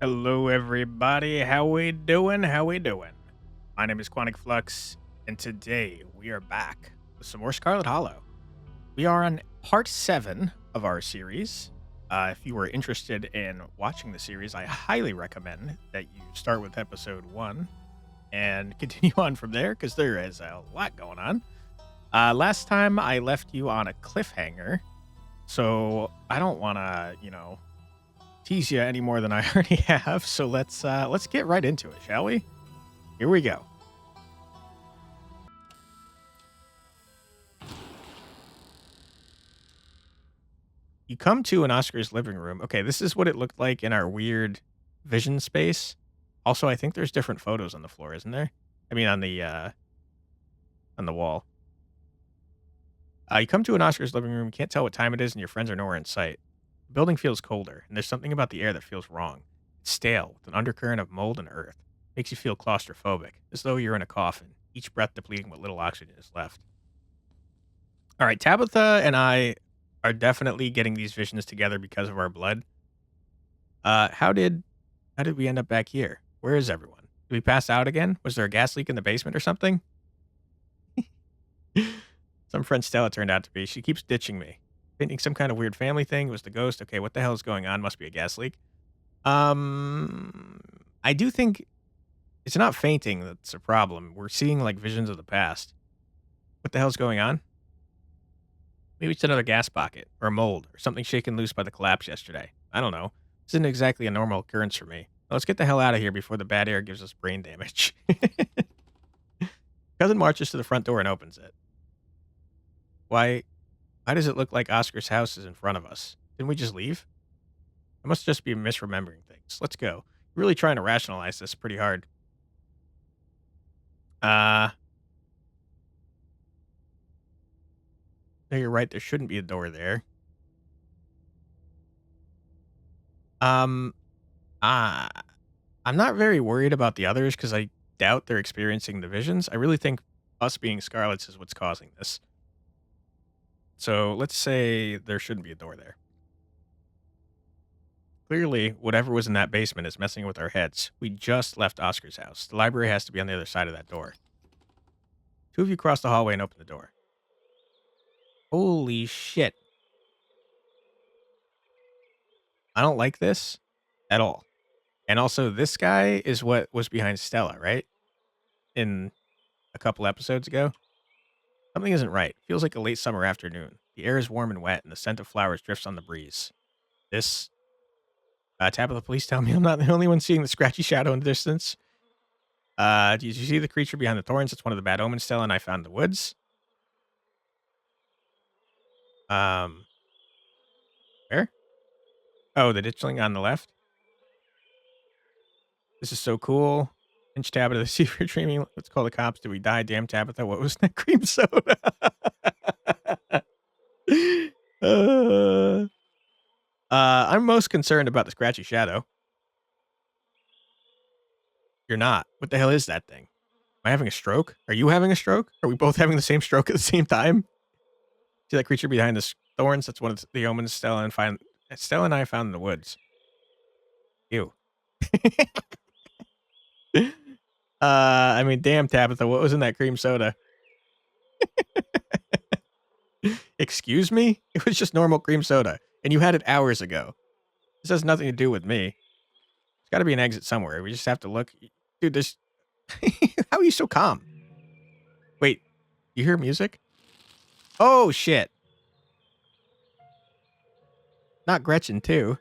Hello, everybody. How we doing? How we doing? My name is Quantic Flux, and today we are back with some more Scarlet Hollow. We are on part 7 of our series. If you were interested in watching the series, I highly recommend that you start with episode 1 and continue on from there because there is a lot going on. Last time I left you on a cliffhanger, so I don't want to, tease you any more than I already have. So let's get right into it, shall we? Here we go. You come to an Oscar's living room. Okay, this is what it looked like in our weird vision space. Also, I think there's different photos on the floor, isn't there? I mean, on the wall. You come to an Oscar's living room. You can't tell what time it is, and your friends are nowhere in sight. The building feels colder, and there's something about the air that feels wrong. It's stale, with an undercurrent of mold and earth. Makes you feel claustrophobic, as though you're in a coffin, each breath depleting what little oxygen is left. All right, Tabitha and I are definitely getting these visions together because of our blood. How did we end up back here? Where is everyone? Did we pass out again? Was there a gas leak in the basement or something? Some friend Stella turned out to be. She keeps ditching me. Thinking some kind of weird family thing. It was the ghost. Okay, what the hell is going on? Must be a gas leak. I do think it's not fainting that's a problem. We're seeing like visions of the past. What the hell's going on? Maybe it's another gas pocket or a mold or something shaken loose by the collapse yesterday. I don't know. This isn't exactly a normal occurrence for me. Let's get the hell out of here before the bad air gives us brain damage. Cousin marches to the front door and opens it. Why does it look like Oscar's house is in front of us? Didn't we just leave? I must just be misremembering things. Let's go. Really trying to rationalize this pretty hard. No, you're right. There shouldn't be a door there. Um, uh, I'm not very worried about the others because I doubt they're experiencing the visions. I really think us being Scarlets is what's causing this. So let's say there shouldn't be a door there. Clearly, whatever was in that basement is messing with our heads. We just left Oscar's house. The library has to be on the other side of that door. Two of you cross the hallway and open the door. Holy shit. I don't like this at all. And also, this guy is what was behind Stella, right? In a couple episodes ago. Something isn't right. Feels like a late summer afternoon. The air is warm and wet, and the scent of flowers drifts on the breeze. This Tabitha, please tell me I'm not the only one seeing the scratchy shadow in the distance. Did you see the creature behind the thorns? It's one of the bad omens Stella and I found in the woods. Where? Oh, the ditchling on the left. This is so cool. Pinch Tabitha, see if you're dreaming. Let's call the cops. Did we die? Damn Tabitha, what was that cream soda? uh, I'm most concerned about the scratchy shadow. You're not. What the hell is that thing? Am I having a stroke? Are you having a stroke? Are we both having the same stroke at the same time? See that creature behind the thorns? That's one of the omens Stella and I found in the woods. Ew. I mean, damn, Tabitha, what was in that cream soda? Excuse me? It was just normal cream soda, and you had it hours ago. This has nothing to do with me. There's got to be an exit somewhere. We just have to look. Dude, this... How are you so calm? Wait, you hear music? Oh, shit. Not Gretchen, too.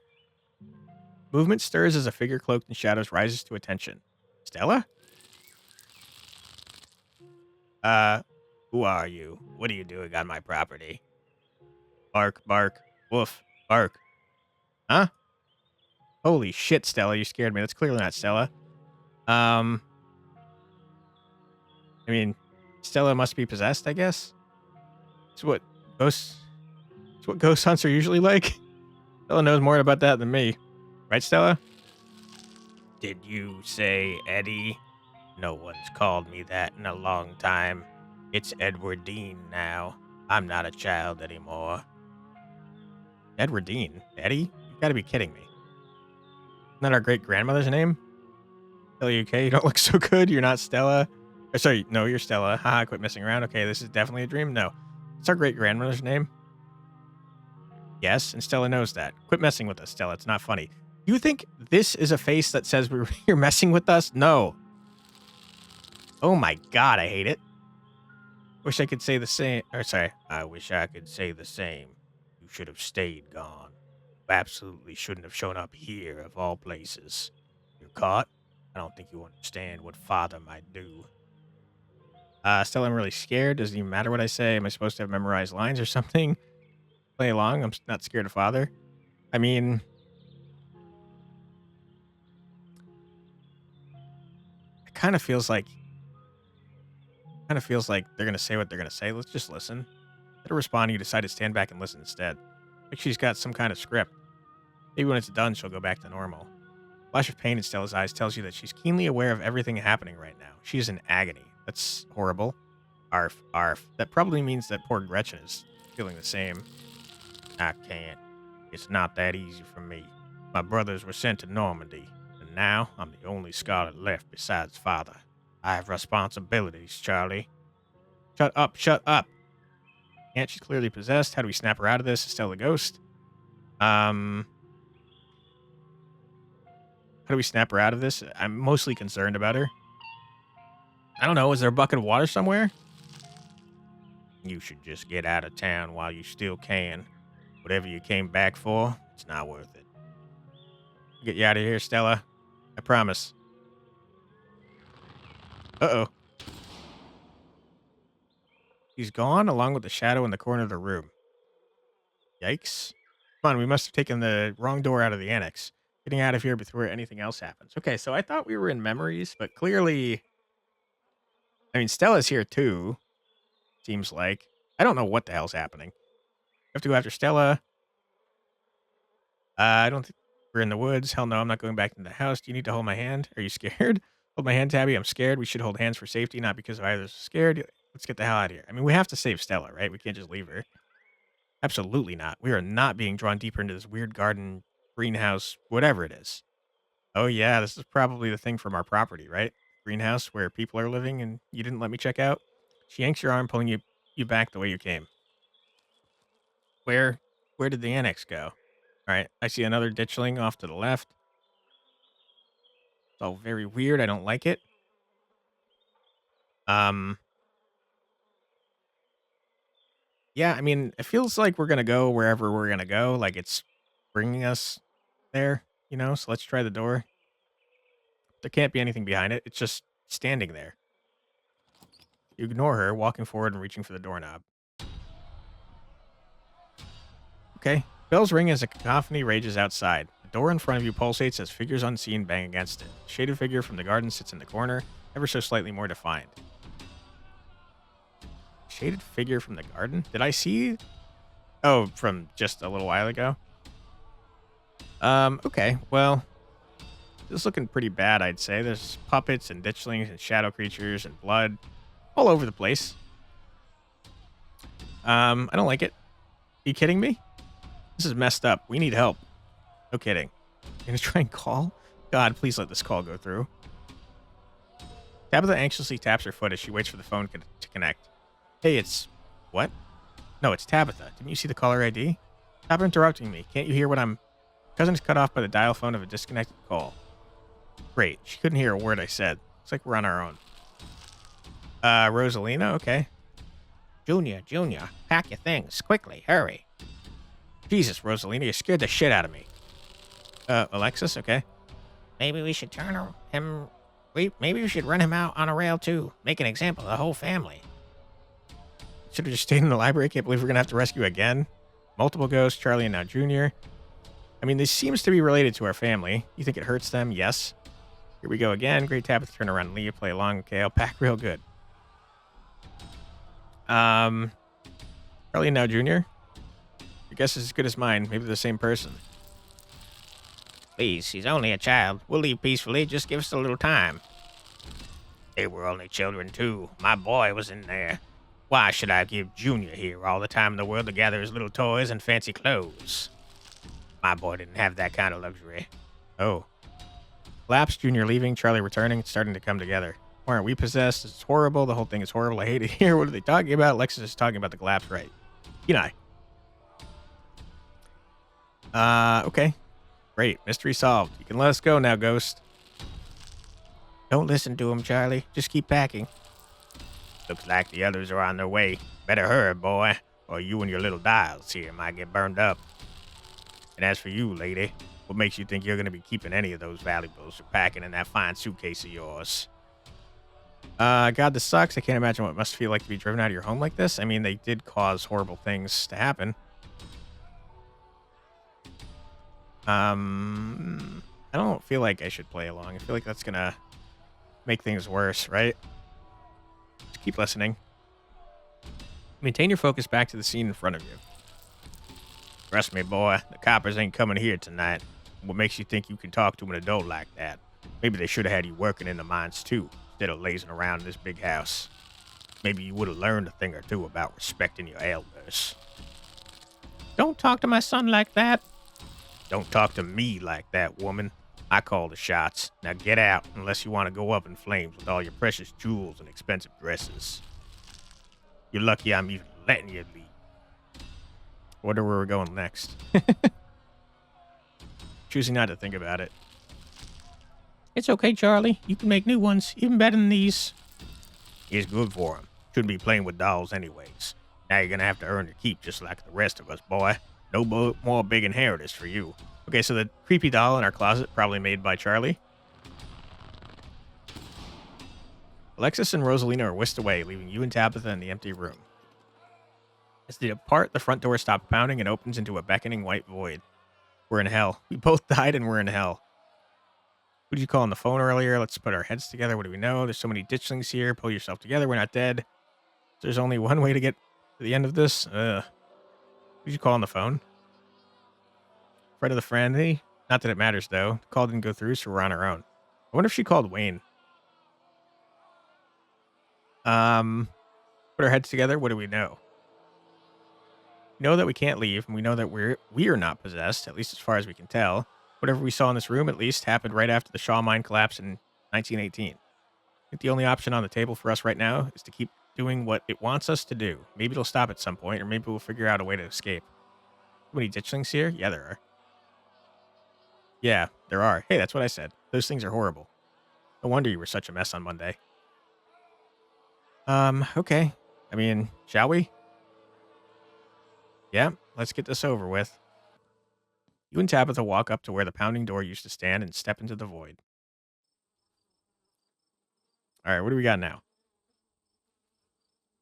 Movement stirs as a figure cloaked in shadows rises to attention. Stella? Who are you? What are you doing on my property? Bark, bark, woof, bark. Huh? Holy shit, Stella, you scared me. That's clearly not Stella. I mean, Stella must be possessed, I guess. It's what ghosts hunts are usually like. Stella knows more about that than me. Right, Stella? Did you say Eddie? No one's called me that in a long time. It's Edward Dean now. I'm not a child anymore. Edward Dean? Eddie? You gotta be kidding me. that our great-grandmother's name? Stella, you okay? You don't look so good. You're not Stella. Or sorry, no, you're Stella. Haha, quit messing around. Okay, this is definitely a dream. No. It's our great-grandmother's name. Yes, and Stella knows that. Quit messing with us, Stella. It's not funny. You think this is a face that says you're messing with us? No. Oh my god, I hate it. Wish I could say the same. Or sorry, I wish I could say the same. You should have stayed gone. You absolutely shouldn't have shown up here, of all places. You're caught? I don't think you understand what father might do. Still, I'm really scared. Doesn't even matter what I say. Am I supposed to have memorized lines or something? Play along. I'm not scared of father. I mean, it kind of feels like they're gonna say what they're gonna say. Let's just listen. Instead of responding, you decide to stand back and listen instead. Like she's got some kind of script. Maybe when it's done, she'll go back to normal. Flash of pain in Stella's eyes tells you that she's keenly aware of everything happening right now. She is in agony. That's horrible. Arf, arf. That probably means that poor Gretchen is feeling the same. I can't. It's not that easy for me. My brothers were sent to Normandy, and now I'm the only Scarlet left besides father. I have responsibilities, Charlie. Shut up, shut up. Can't she clearly possessed? How do we snap her out of this? Stella Ghost. How do we snap her out of this? I'm mostly concerned about her. I don't know. Is there a bucket of water somewhere? You should just get out of town while you still can. Whatever you came back for, it's not worth it. Get you out of here, Stella. I promise. Uh-oh. He's gone, along with the shadow in the corner of the room. Yikes. Come on, we must have taken the wrong door out of the annex. Getting out of here before anything else happens. Okay, so I thought we were in memories, but clearly... I mean, Stella's here too, seems like. I don't know what the hell's happening. We have to go after Stella. I don't think we're in the woods. Hell no, I'm not going back into the house. Do you need to hold my hand? Are you scared? Hold my hand, Tabby. I'm scared. We should hold hands for safety, not because of either scared. Let's get the hell out of here. I mean, we have to save Stella, right? We can't just leave her. Absolutely not. We are not being drawn deeper into this weird garden, greenhouse, whatever it is. Oh, yeah, this is probably the thing from our property, right? Greenhouse where people are living and you didn't let me check out. She yanks your arm, pulling you back the way you came. Where did the annex go? All right, I see another ditchling off to the left. It's all very weird. I don't like it. Yeah, I mean, it feels like we're gonna go wherever we're gonna go. Like it's bringing us there, you know? So let's try the door. There can't be anything behind it. It's just standing there. You ignore her, walking forward and reaching for the doorknob. Okay. Bells ring as a cacophony rages outside. The door in front of you pulsates as figures unseen bang against it. A shaded figure from the garden sits in the corner, ever so slightly more defined. Shaded figure from the garden? Did I see? Oh, from just a little while ago? Okay. Well, this is looking pretty bad, I'd say. There's puppets and ditchlings and shadow creatures and blood all over the place. I don't like it. Are you kidding me? This is messed up. We need help. No kidding. You're gonna try and call? God, please let this call go through. Tabitha anxiously taps her foot as she waits for the phone to connect. Hey, it's... What? No, it's Tabitha. Didn't you see the caller ID? Stop interrupting me. Can't you hear what I'm... Cousin is cut off by the dial phone of a disconnected call. Great. She couldn't hear a word I said. Looks like we're on our own. Rosalina? Okay. Junior, pack your things. Quickly, hurry. Jesus, Rosalina, you scared the shit out of me. Alexis? Okay. Maybe we should maybe we should run him out on a rail, too. Make an example of the whole family. Should have just stayed in the library. I can't believe we're going to have to rescue again. Multiple ghosts, Charlie and now Junior. I mean, this seems to be related to our family. You think it hurts them? Yes. Here we go again. Great Tabitha, turn around and leave. Play along. Okay, I'll pack real good. Charlie and now Junior. Your guess is as good as mine. Maybe the same person. Please, he's only a child. We'll leave peacefully. Just give us a little time. They were only children, too. My boy was in there. Why should I give Junior here all the time in the world to gather his little toys and fancy clothes? My boy didn't have that kind of luxury. Oh. Laps, Junior leaving, Charlie returning, it's starting to come together. Why aren't we possessed? It's horrible. The whole thing is horrible. I hate it here. What are they talking about? Lexus is talking about the collapse, right? You know. Okay. Great. Mystery solved. You can let us go now, Ghost. Don't listen to him, Charlie. Just keep packing. Looks like the others are on their way. Better hurry, boy, or you and your little dials here might get burned up. And as for you, lady, what makes you think you're going to be keeping any of those valuables or packing in that fine suitcase of yours? God, this sucks. I can't imagine what it must feel like to be driven out of your home like this. I mean, they did cause horrible things to happen. I don't feel like I should play along. I feel like that's going to make things worse, right? Just keep listening. Maintain your focus back to the scene in front of you. Trust me, boy, the coppers ain't coming here tonight. What makes you think you can talk to an adult like that? Maybe they should have had you working in the mines too, instead of lazing around in this big house. Maybe you would have learned a thing or two about respecting your elders. Don't talk to my son like that. Don't talk to me like that, woman. I call the shots. Now get out, unless you want to go up in flames with all your precious jewels and expensive dresses. You're lucky I'm even letting you leave. Wonder where we're going next. Choosing not to think about it. It's okay, Charlie. You can make new ones, even better than these. It's good for him. Shouldn't be playing with dolls anyways. Now you're gonna have to earn your keep just like the rest of us, boy. No more big inheritance for you. Okay, so the creepy doll in our closet, probably made by Charlie. Alexis and Rosalina are whisked away, leaving you and Tabitha in the empty room. As they depart, the front door stops pounding and opens into a beckoning white void. We're in hell. We both died and we're in hell. Who did you call on the phone earlier? Let's put our heads together. What do we know? There's so many ditchlings here. Pull yourself together. We're not dead. There's only one way to get to the end of this. Who did you call on the phone? Friend of the friendly? Not that it matters, though. The call didn't go through, so we're on our own. I wonder if she called Wayne. Put our heads together. What do we know? We know that we can't leave, and we know that we are not possessed, at least as far as we can tell. Whatever we saw in this room, at least, happened right after the Shaw mine collapse in 1918. I think the only option on the table for us right now is to keep doing what it wants us to do. Maybe it'll stop at some point, or maybe we'll figure out a way to escape. Too many ditchlings here? Yeah, there are. Yeah, there are. Hey, that's what I said. Those things are horrible. No wonder you were such a mess on Monday. Okay. I mean, shall we? Yeah, let's get this over with. You and Tabitha walk up to where the pounding door used to stand and step into the void. All right, what do we got now?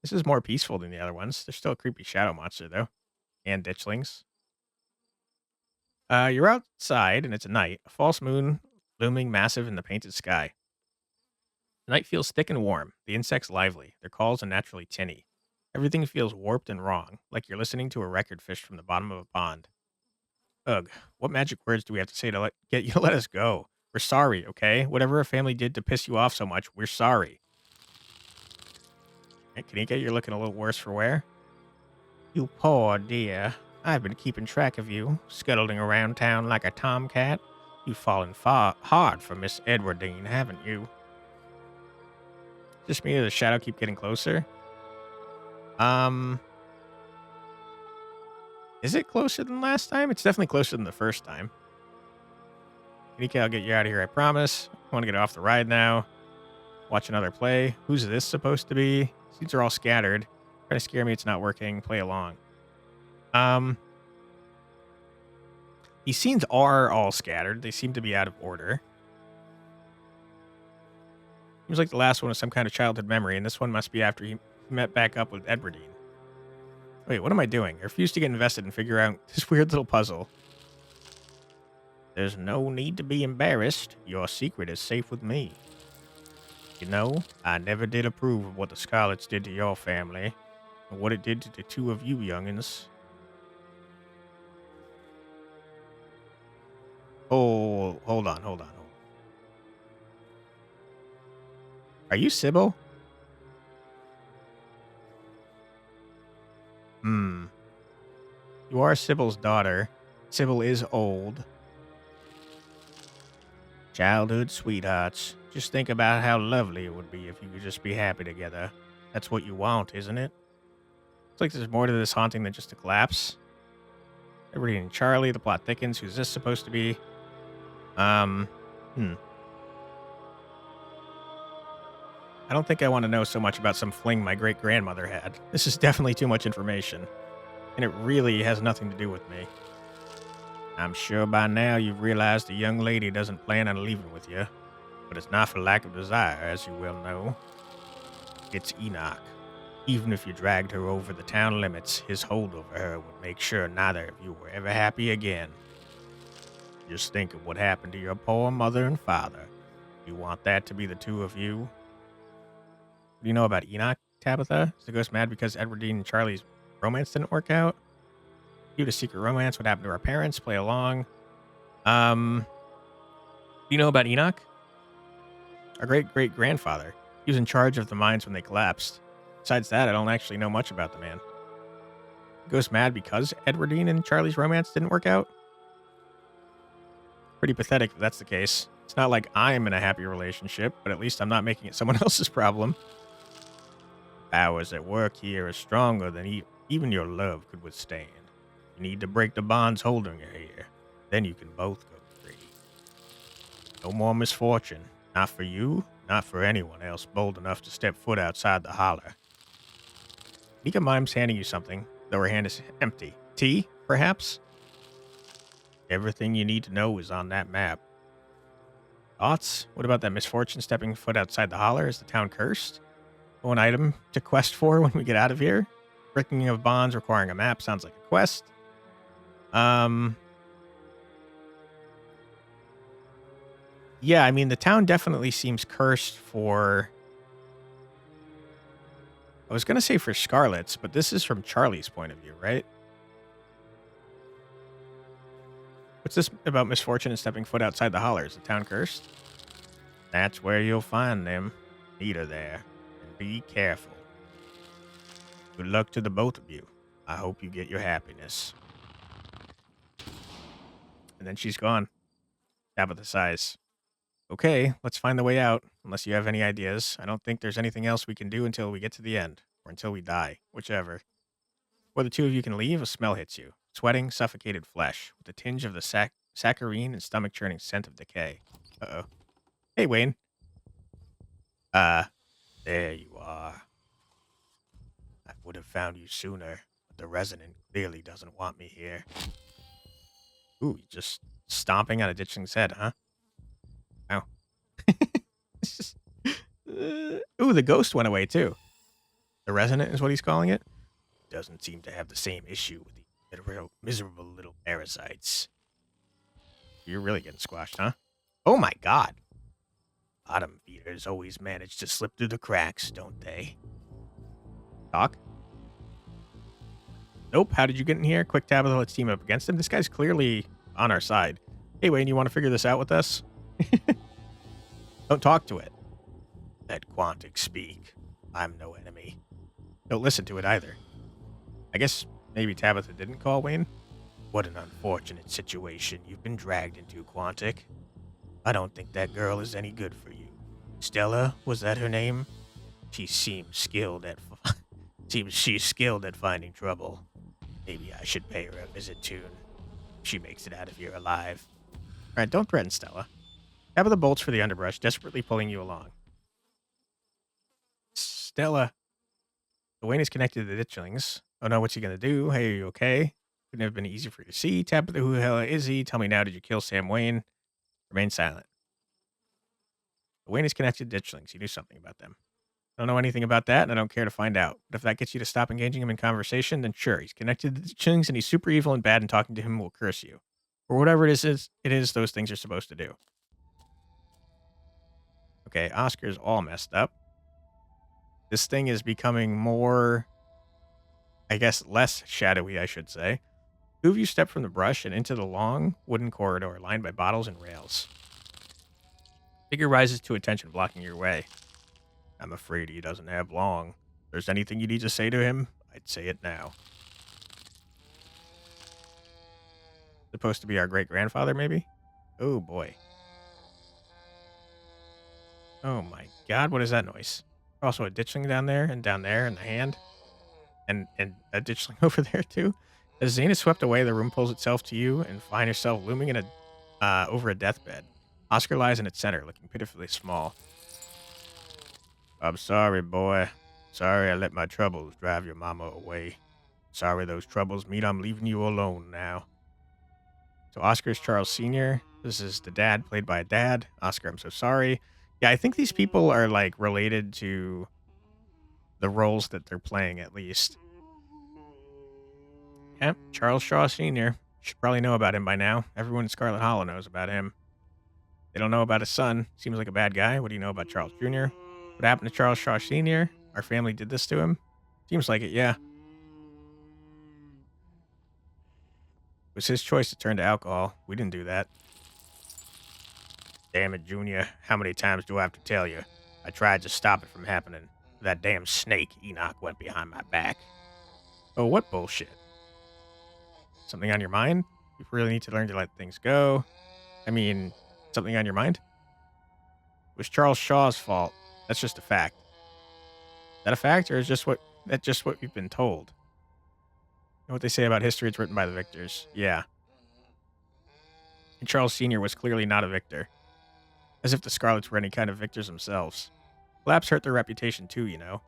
This is more peaceful than the other ones. There's still a creepy shadow monster, though. And ditchlings. You're outside, and it's a night. A false moon looming massive in the painted sky. The night feels thick and warm. The insects lively. Their calls unnaturally tinny. Everything feels warped and wrong, like you're listening to a record fished from the bottom of a pond. Ugh, what magic words do we have to say to get you to let us go? We're sorry, okay? Whatever our family did to piss you off so much, we're sorry. Hey, can you get you're looking a little worse for wear? You poor dear. I've been keeping track of you, scuttling around town like a tomcat. You've fallen hard for Miss Edwardine, haven't you? Just me or the shadow keep getting closer? Is it closer than last time? It's definitely closer than the first time. Kanika, I'll get you out of here, I promise. I want to get off the ride now. Watch another play. Who's this supposed to be? Seeds are all scattered. Trying to scare me, it's not working. Play along. These scenes are all scattered. They seem to be out of order. Seems like the last one was some kind of childhood memory, and this one must be after he met back up with Edwardine. Wait, what am I doing? I refuse to get invested and figure out this weird little puzzle. There's no need to be embarrassed. Your secret is safe with me. You know, I never did approve of what the Scarlets did to your family, and what it did to the two of you youngins. Oh, hold on. Are you Sybil? You are Sybil's daughter. Sybil is old. Childhood sweethearts. Just think about how lovely it would be if you could just be happy together. That's what you want, isn't it? Looks like there's more to this haunting than just a collapse. Everybody and Charlie, the plot thickens. Who's this supposed to be? Um, hmm. I don't think I want to know so much about some fling my great-grandmother had. This is definitely too much information. And it really has nothing to do with me. I'm sure by now you've realized the young lady doesn't plan on leaving with you. But it's not for lack of desire, as you well know. It's Enoch. Even if you dragged her over the town limits, his hold over her would make sure neither of you were ever happy again. Just think of what happened to your poor mother and father. You want that to be the two of you? What do you know about Enoch, Tabitha? Is the ghost mad because Edwardine and Charlie's romance didn't work out? Due to secret romance, what happened to our parents? Play along. Do you know about Enoch? Our great-great-grandfather. He was in charge of the mines when they collapsed. Besides that, I don't actually know much about the man. Ghost mad because Edwardine and Charlie's romance didn't work out? Pretty pathetic if that's the case. It's not like I'm in a happy relationship, but at least I'm not making it someone else's problem. Powers at work here are stronger than even your love could withstand. You need to break the bonds holding you here. Then you can both go free. No more misfortune. Not for you, not for anyone else bold enough to step foot outside the holler. Nika Mime's handing you something, though her hand is empty. Tea, perhaps? Everything you need to know is on that map. Thoughts? What about that misfortune stepping foot outside the holler? Is the town cursed? One item to quest for when we get out of here? Breaking of bonds requiring a map sounds like a quest. Yeah, I mean, the town definitely seems cursed for... I was going to say for Scarlet's, but this is from Charlie's point of view, right? What's this about misfortune and stepping foot outside the holler? Is the town cursed? That's where you'll find them. Meet her there. And be careful. Good luck to the both of you. I hope you get your happiness. And then she's gone. Tabitha sighs. Okay, let's find the way out. Unless you have any ideas. I don't think there's anything else we can do until we get to the end. Or until we die. Whichever. Before the two of you can leave, a smell hits you. Sweating, suffocated flesh. With a tinge of the saccharine and stomach-churning scent of decay. Uh-oh. Hey, Wayne. There you are. I would have found you sooner, but the resident clearly doesn't want me here. Ooh, just stomping on a ditchling's head, huh? Ow. Ooh, the ghost went away, too. The resident is what he's calling it? Doesn't seem to have the same issue with the miserable little parasites. You're really getting squashed, huh? Oh my god. Bottom feeders always manage to slip through the cracks, don't they? Doc? Nope, how did you get in here? Quick, Tabitha, let's team up against him. This guy's clearly on our side. Hey, Wayne, you want to figure this out with us? Don't talk to it. Let Quantic speak. I'm no enemy. Don't listen to it either. I guess maybe Tabitha didn't call Wayne? What an unfortunate situation you've been dragged into, Quantic. I don't think that girl is any good for you. Stella, was that her name? She's skilled at finding trouble. Maybe I should pay her a visit soon. She makes it out of here alive. Alright, don't threaten Stella. Tabitha bolts for the underbrush, desperately pulling you along. Stella. Wayne is connected to the ditchlings. Oh no, what's he gonna do? Hey, are you okay? Couldn't have been easy for you to see. Tabitha, who the hell is he? Tell me now, did you kill Sam Wayne? Remain silent. Wayne is connected to ditchlings. He knew something about them. I don't know anything about that, and I don't care to find out. But if that gets you to stop engaging him in conversation, then sure, he's connected to the ditchlings, and he's super evil and bad, and talking to him will curse you. Or whatever it is those things are supposed to do. Okay, Oscar's all messed up. This thing is becoming more, I guess, less shadowy, I should say. Two of you step from the brush and into the long wooden corridor lined by bottles and rails. Figure rises to attention, blocking your way. I'm afraid he doesn't have long. If there's anything you need to say to him, I'd say it now. Supposed to be our great-grandfather, maybe? Oh, boy. Oh my god, what is that noise? Also a ditchling down there and in the hand. And a ditchling over there too. As Zane is swept away, the room pulls itself to you and find yourself looming in a over a deathbed. Oscar lies in its center, looking pitifully small. I'm sorry, boy. Sorry I let my troubles drive your mama away. Sorry those troubles mean I'm leaving you alone now. So Oscar's Charles Sr. This is the dad, played by a dad. Oscar, I'm so sorry. Yeah, I think these people are like related to the roles that they're playing at least. Yep, Charles Shaw Sr. Should probably know about him by now. Everyone in Scarlet Hollow knows about him. They don't know about his son. Seems like a bad guy. What do you know about Charles Jr.? What happened to Charles Shaw Sr.? Our family did this to him? Seems like it, yeah. It was his choice to turn to alcohol. We didn't do that. Damn it, Junior. How many times do I have to tell you? I tried to stop it from happening. That damn snake, Enoch, went behind my back. Oh, what bullshit? Something on your mind? You really need to learn to let things go. I mean, something on your mind? It was Charles Shaw's fault. That's just a fact. Is that a fact, or is that just what we've been told? You know what they say about history? It's written by the victors. Yeah. And Charles Sr. was clearly not a victor. As if the Scarlets were any kind of victors themselves. Collapse hurt their reputation too, you know.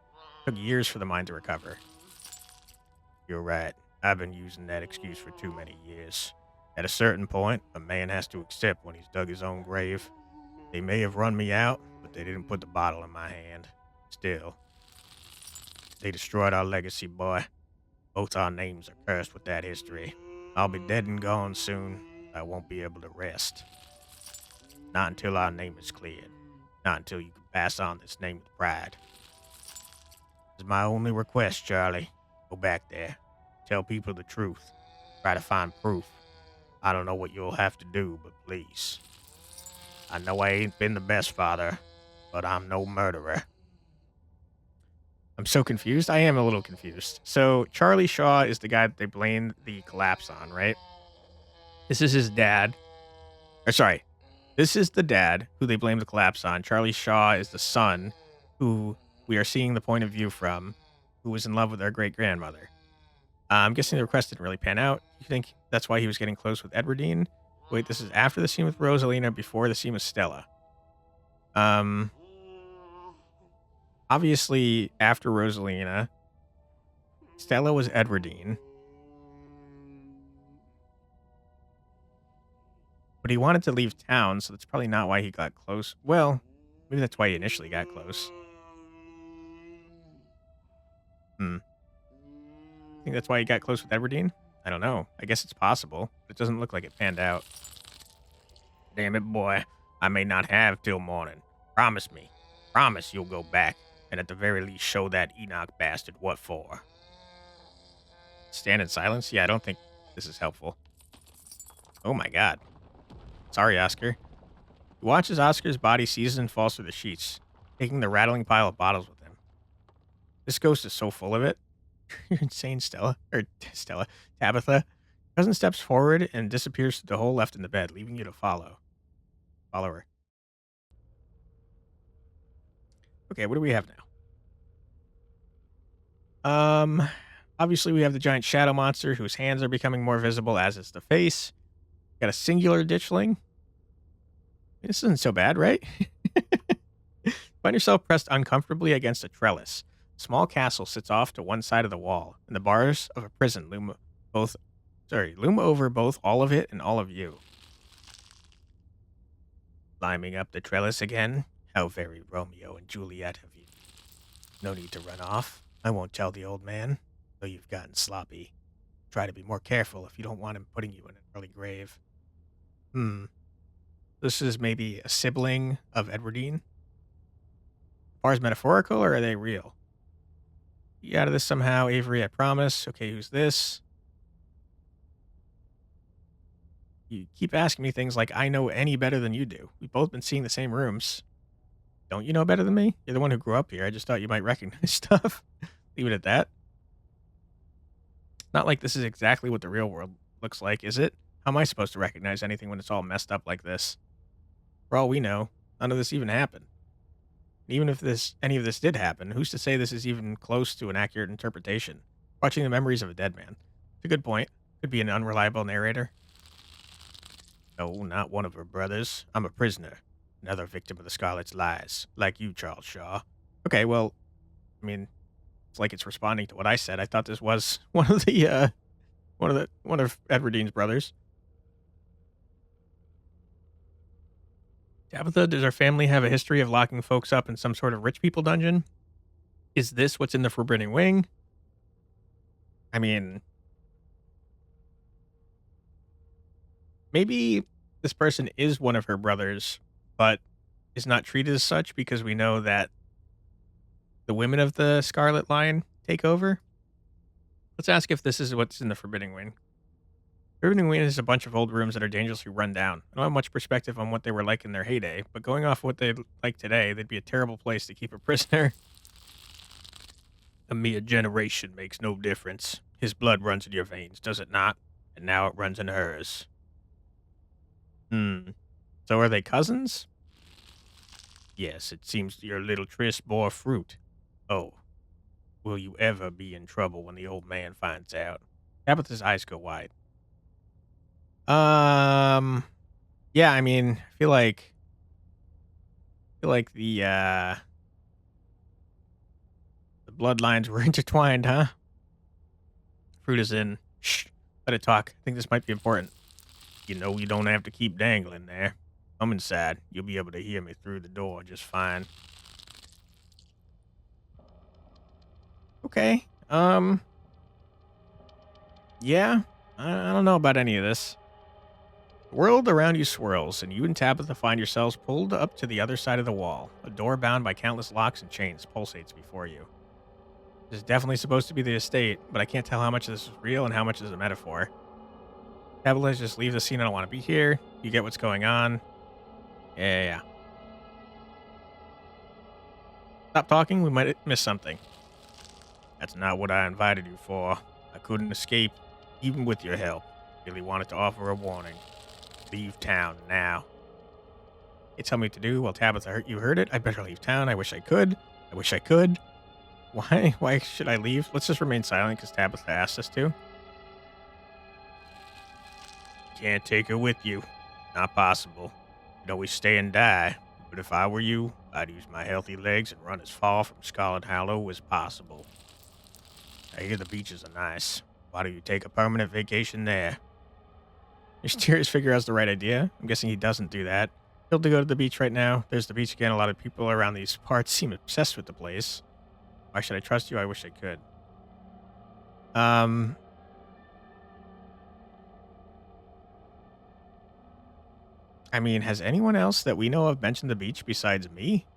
Took years for the mind to recover. You're right. I've been using that excuse for too many years. At a certain point, a man has to accept when he's dug his own grave. They may have run me out, but they didn't put the bottle in my hand. Still, they destroyed our legacy, boy. Both our names are cursed with that history. I'll be dead and gone soon. I won't be able to rest. Not until our name is cleared. Not until you can pass on this name with pride. This is my only request, Charlie. Go back there. Tell people the truth. Try to find proof. I don't know what you'll have to do, but please. I know I ain't been the best father, but I'm no murderer. I'm so confused. I am a little confused. So Charlie Shaw is the guy that they blamed the collapse on, right? This is his dad. Or sorry, this is the dad who they blame the collapse on. Charlie Shaw is the son who we are seeing the point of view from, who was in love with our great-grandmother. I'm guessing the request didn't really pan out. You think that's why he was getting close with Edwardine? Wait, this is after the scene with Rosalina, before the scene with Stella. Obviously, after Rosalina, Stella was Edwardine. But he wanted to leave town, so that's probably not why he got close. Well, maybe that's why he initially got close. I think that's why he got close with Edwardine? I don't know. I guess it's possible. But it doesn't look like it panned out. Damn it, boy. I may not have till morning. Promise me. Promise you'll go back, and at the very least show that Enoch bastard what for. Stand in silence? Yeah, I don't think this is helpful. Oh my god. Sorry, Oscar. He watches Oscar's body seizes and falls through the sheets, taking the rattling pile of bottles with him. This ghost is so full of it. You're insane, Stella. Or Stella. Tabitha. Cousin steps forward and disappears through the hole left in the bed, leaving you to follow. Follow her. Okay, what do we have now? Obviously we have the giant shadow monster whose hands are becoming more visible, as is the face. Got a singular ditchling. This isn't so bad, right? Find yourself pressed uncomfortably against a trellis. A small castle sits off to one side of the wall, and the bars of a prison loom over both all of it and all of you. Climbing up the trellis again? How very Romeo and Juliet of you. No need to run off. I won't tell the old man, though you've gotten sloppy. Try to be more careful if you don't want him putting you in an early grave. This is maybe a sibling of Edwardine? Bars metaphorical, or are they real? Get out of this somehow, Avery, I promise. Okay, who's this? You keep asking me things like I know any better than you do. We've both been seeing the same rooms. Don't you know better than me? You're the one who grew up here. I just thought you might recognize stuff. Leave it at that. Not like this is exactly what the real world looks like, is it? How am I supposed to recognize anything when it's all messed up like this? For all we know, none of this even happened. Even if any of this did happen, who's to say this is even close to an accurate interpretation? Watching the memories of a dead man. It's a good point. Could be an unreliable narrator. No, not one of her brothers. I'm a prisoner. Another victim of the Scarlet's lies. Like you, Charles Shaw. Okay, well, I mean, it's like it's responding to what I said. I thought this was one of Edwardine's brothers. Tabitha, does our family have a history of locking folks up in some sort of rich people dungeon? Is this what's in the Forbidden Wing? I mean, maybe this person is one of her brothers, but is not treated as such because we know that the women of the Scarlet Line take over. Let's ask if this is what's in the Forbidden Wing. Forbidden Wing is a bunch of old rooms that are dangerously run down. I don't have much perspective on what they were like in their heyday, but going off what they'd like today, they'd be a terrible place to keep a prisoner. A mere generation makes no difference. His blood runs in your veins, does it not? And now it runs in hers. So are they cousins? Yes, it seems your little tryst bore fruit. Oh, will you ever be in trouble when the old man finds out? Tabitha's eyes go wide. Yeah, I mean, I feel like the bloodlines were intertwined, huh? Fruit is in. Shh, let it talk. I think this might be important. You know you don't have to keep dangling there. Come inside. You'll be able to hear me through the door just fine. Okay. Yeah. I don't know about any of this. The world around you swirls, and you and Tabitha find yourselves pulled up to the other side of the wall. A door bound by countless locks and chains pulsates before you. This is definitely supposed to be the estate, but I can't tell how much of this is real and how much is a metaphor. Tabitha, just leave the scene. I don't want to be here. You get what's going on. Yeah. Stop talking. We might miss something. That's not what I invited you for. I couldn't escape, even with your help. Really wanted to offer a warning. Leave town now. You tell me what to do. Well, Tabitha, you heard it. I better leave town. I wish I could. Why? Why should I leave? Let's just remain silent because Tabitha asked us to. Can't take her with you. Not possible. You'd always stay and die. But if I were you, I'd use my healthy legs and run as far from Scarlet Hollow as possible. I hear the beaches are nice. Why don't you take a permanent vacation there? Your mysterious figure has the right idea. I'm guessing he doesn't do that. He'll go to the beach right now. There's the beach again. A lot of people around these parts seem obsessed with the place. Why should I trust you? I wish I could. I mean, has anyone else that we know of mentioned the beach besides me?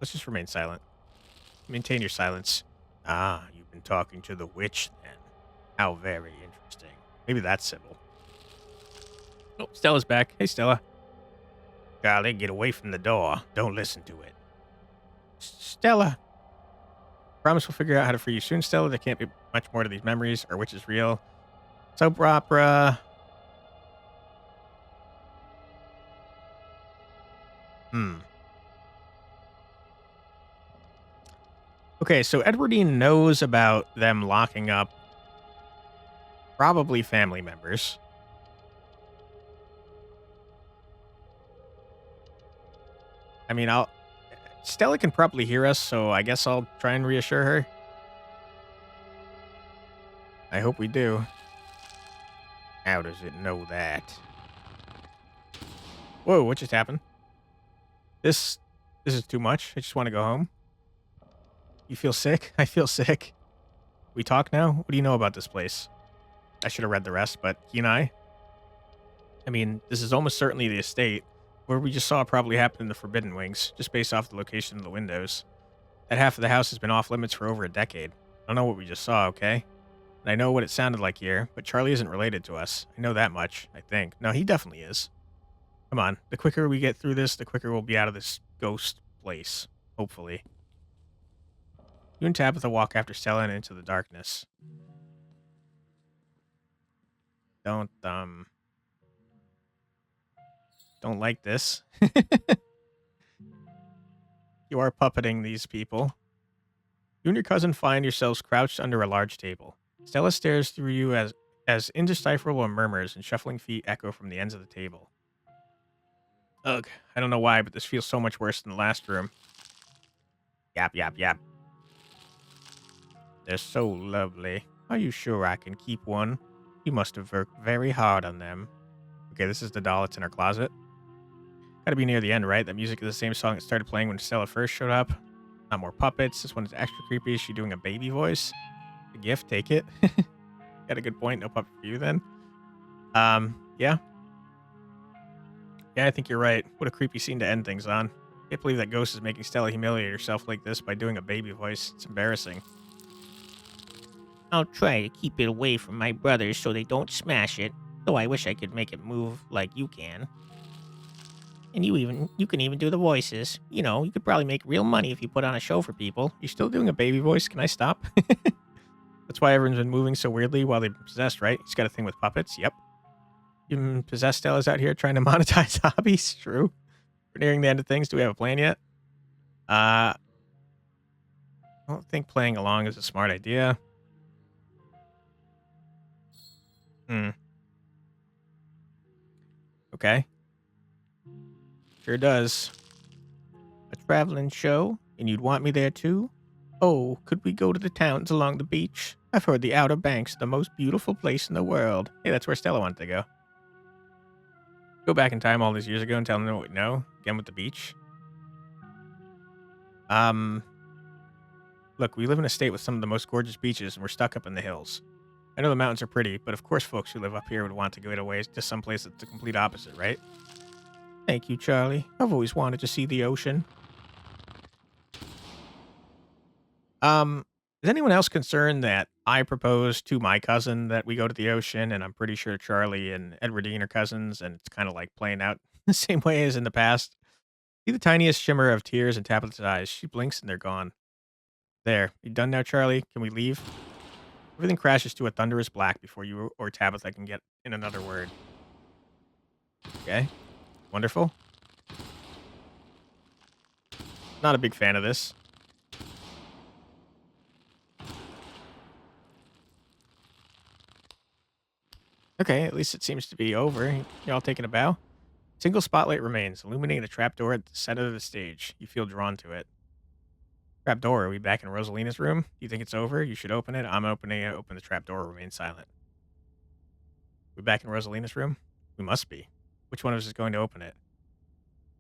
Let's just remain silent. Maintain your silence. Ah, you've been talking to the witch then. How very interesting. Maybe that's Sybil. Oh, Stella's back. Hey, Stella. Golly, get away from the door. Don't listen to it. Stella. Promise we'll figure out how to free you soon, Stella. There can't be much more to these memories or which is real. Soap opera. Okay, so Edwardine knows about them locking up probably family members. I mean, Stella can probably hear us, so I guess I'll try and reassure her. I hope we do. How does it know that? Whoa, what just happened? This is too much. I just want to go home. You feel sick? I feel sick. We talk now? What do you know about this place? I should have read the rest, but he and I mean, this is almost certainly the estate. Where we just saw probably happened in the Forbidden Wings, just based off the location of the windows. That half of the house has been off limits for over a decade. I don't know what we just saw, okay? And I know what it sounded like here, but Charlie isn't related to us. I know that much, I think. No, he definitely is. Come on, the quicker we get through this, the quicker we'll be out of this ghost place. Hopefully. You and Tabitha walk after Stella and into the darkness. Don't don't like this. You are puppeting these people. You and your cousin find yourselves crouched under a large table. Stella stares through you as indecipherable murmurs and shuffling feet echo from the ends of the table. Ugh, I don't know why, but this feels so much worse than the last room. Yap, yap, yap. They're so lovely. Are you sure I can keep one? You must have worked very hard on them. Okay, this is the doll that's in our closet. Gotta be near the end, right? That music is the same song that started playing when Stella first showed up. Not more puppets. This one is extra creepy. Is she doing a baby voice? A gift, take it. Got a good point. No puppet for you then. Yeah. Yeah, I think you're right. What a creepy scene to end things on. Can't believe that Ghost is making Stella humiliate herself like this by doing a baby voice. It's embarrassing. I'll try to keep it away from my brothers so they don't smash it, though I wish I could make it move like you can. And you can even do the voices. You know, you could probably make real money if you put on a show for people. You're still doing a baby voice? Can I stop? That's why everyone's been moving so weirdly while they've been possessed, right? He's got a thing with puppets. Yep. Even possessed Stella's out here trying to monetize hobbies. True. We're nearing the end of things. Do we have a plan yet? I don't think playing along is a smart idea. Okay. Sure does. A traveling show? And you'd want me there too? Oh, could we go to the towns along the beach? I've heard the Outer Banks are the most beautiful place in the world. Hey, that's where Stella wanted to go. Go back in time all these years ago and tell them what we know. Again with the beach. Look, we live in a state with some of the most gorgeous beaches, and we're stuck up in the hills. I know the mountains are pretty, but of course folks who live up here would want to get away to someplace that's the complete opposite, right? Thank you, Charlie. I've always wanted to see the ocean. Is anyone else concerned that I proposed to my cousin that we go to the ocean, and I'm pretty sure Charlie and Edwardine are cousins, and it's kind of like playing out the same way as in the past? See the tiniest shimmer of tears in Tabitha's eyes. She blinks and they're gone. There. You done now, Charlie? Can we leave? Everything crashes to a thunderous black before you or Tabitha can get in another word. Okay. Wonderful. Not a big fan of this. Okay, at least it seems to be over. Y'all taking a bow? Single spotlight remains, illuminating a trapdoor at the center of the stage. You feel drawn to it. Trapdoor, are we back in Rosalina's room? Do you think it's over? You should open it. I'm opening it. Open the trapdoor, remain silent. We back in Rosalina's room? We must be. Which one of us is going to open it?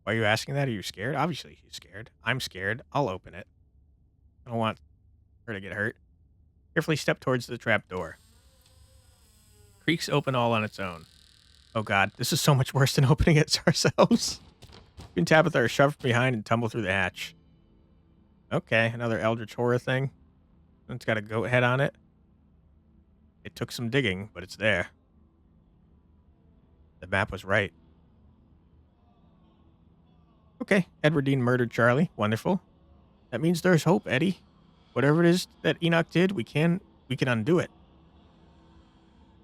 Why are you asking that? Are you scared? Obviously she's scared. I'm scared. I'll open it. I don't want her to get hurt. Carefully step towards the trapdoor. Creaks open all on its own. Oh god, this is so much worse than opening it ourselves. You and Tabitha are shoved behind and tumble through the hatch. Okay, another Eldritch horror thing. It's got a goat head on it. It took some digging, but it's there. The map was right. Okay, Edwardine murdered Charlie. Wonderful. That means there's hope, Eddie. Whatever it is that Enoch did, we can undo it.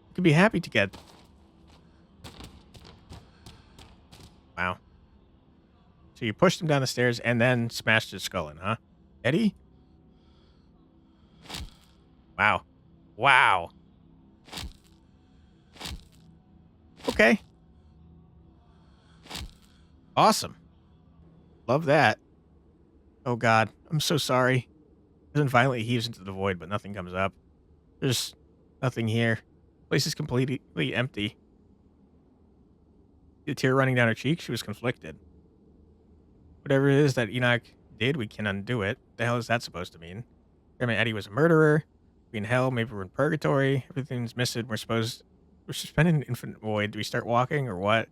We can be happy together. Wow. So you pushed him down the stairs and then smashed his skull in, huh? Eddie? Wow. Wow. Okay. Awesome. Love that. Oh god, I'm so sorry. Then violently heaves into the void, but nothing comes up. There's nothing here. The place is completely empty. The tear running down her cheek, she was conflicted. Whatever it is that Enoch did, we can undo it. What the hell is that supposed to mean? I mean, Eddie was a murderer. We're in hell, maybe we're in purgatory. Everything's missing. We're suspended in infinite void. Do we start walking or what?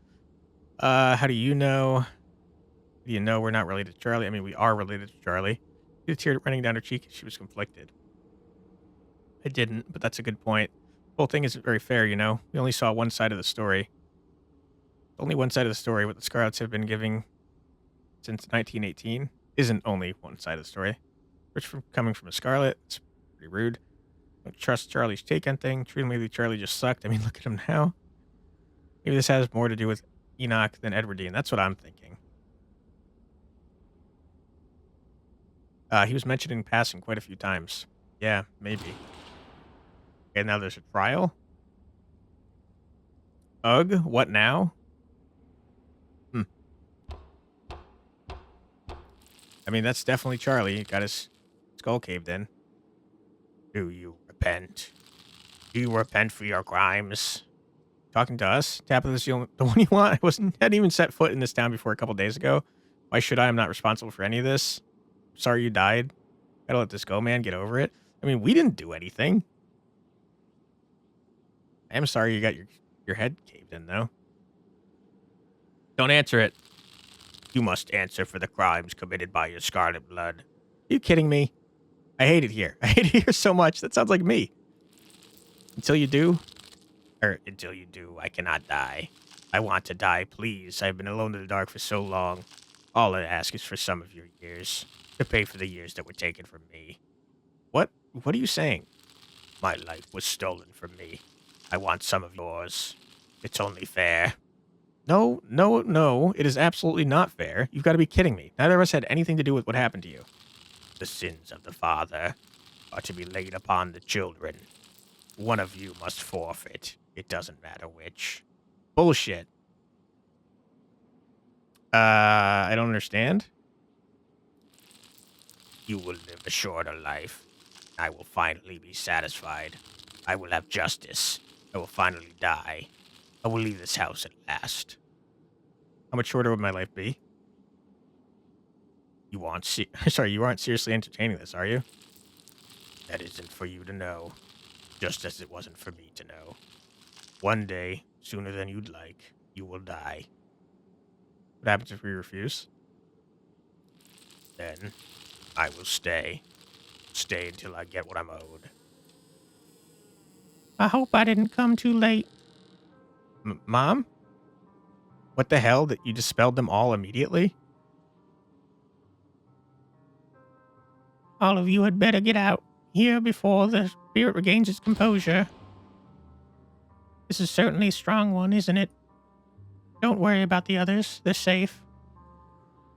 How do you know? Do you know we're not related to Charlie? I mean, we are related to Charlie. The tear running down her cheek, she was conflicted. I didn't, but that's a good point. The whole thing isn't very fair, you know? We only saw one side of the story. Only one side of the story. What the Scarlets have been giving since 1918 isn't only one side of the story. Which coming from a Scarlet, it's pretty rude. Don't trust Charlie's take on things. Truly, maybe Charlie just sucked. I mean, look at him now. Maybe this has more to do with Enoch, then Edwardine. That's what I'm thinking. He was mentioned in passing quite a few times. Yeah, maybe. Okay, now there's a trial. Ugh, what now? Hmm. I mean, that's definitely Charlie. He got his skull caved in. Do you repent? Do you repent for your crimes? Talking to us? Tabitha's the one you want? I hadn't even set foot in this town before a couple days ago. Why should I? I'm not responsible for any of this. Sorry you died. Gotta let this go, man. Get over it. I mean, we didn't do anything. I am sorry you got your head caved in, though. Don't answer it. You must answer for the crimes committed by your scarlet blood. Are you kidding me? I hate it here. I hate it here so much. That sounds like me. Until you do, I cannot die. I want to die, please. I've been alone in the dark for so long. All I ask is for some of your years, to pay for the years that were taken from me. What? What are you saying? My life was stolen from me. I want some of yours. It's only fair. No, no, no. It is absolutely not fair. You've got to be kidding me. Neither of us had anything to do with what happened to you. The sins of the father are to be laid upon the children. One of you must forfeit. It doesn't matter which. Bullshit. I don't understand. You will live a shorter life. I will finally be satisfied. I will have justice. I will finally die. I will leave this house at last. How much shorter would my life be? You aren't seriously entertaining this, are you? That isn't for you to know, just as it wasn't for me to know. One day, sooner than you'd like, you will die. What happens if we refuse? Then, I will stay. Stay until I get what I'm owed. I hope I didn't come too late. Mom? What the hell? That you dispelled them all immediately? All of you had better get out here before the spirit regains its composure. This is certainly a strong one, isn't it? Don't worry about the others. They're safe.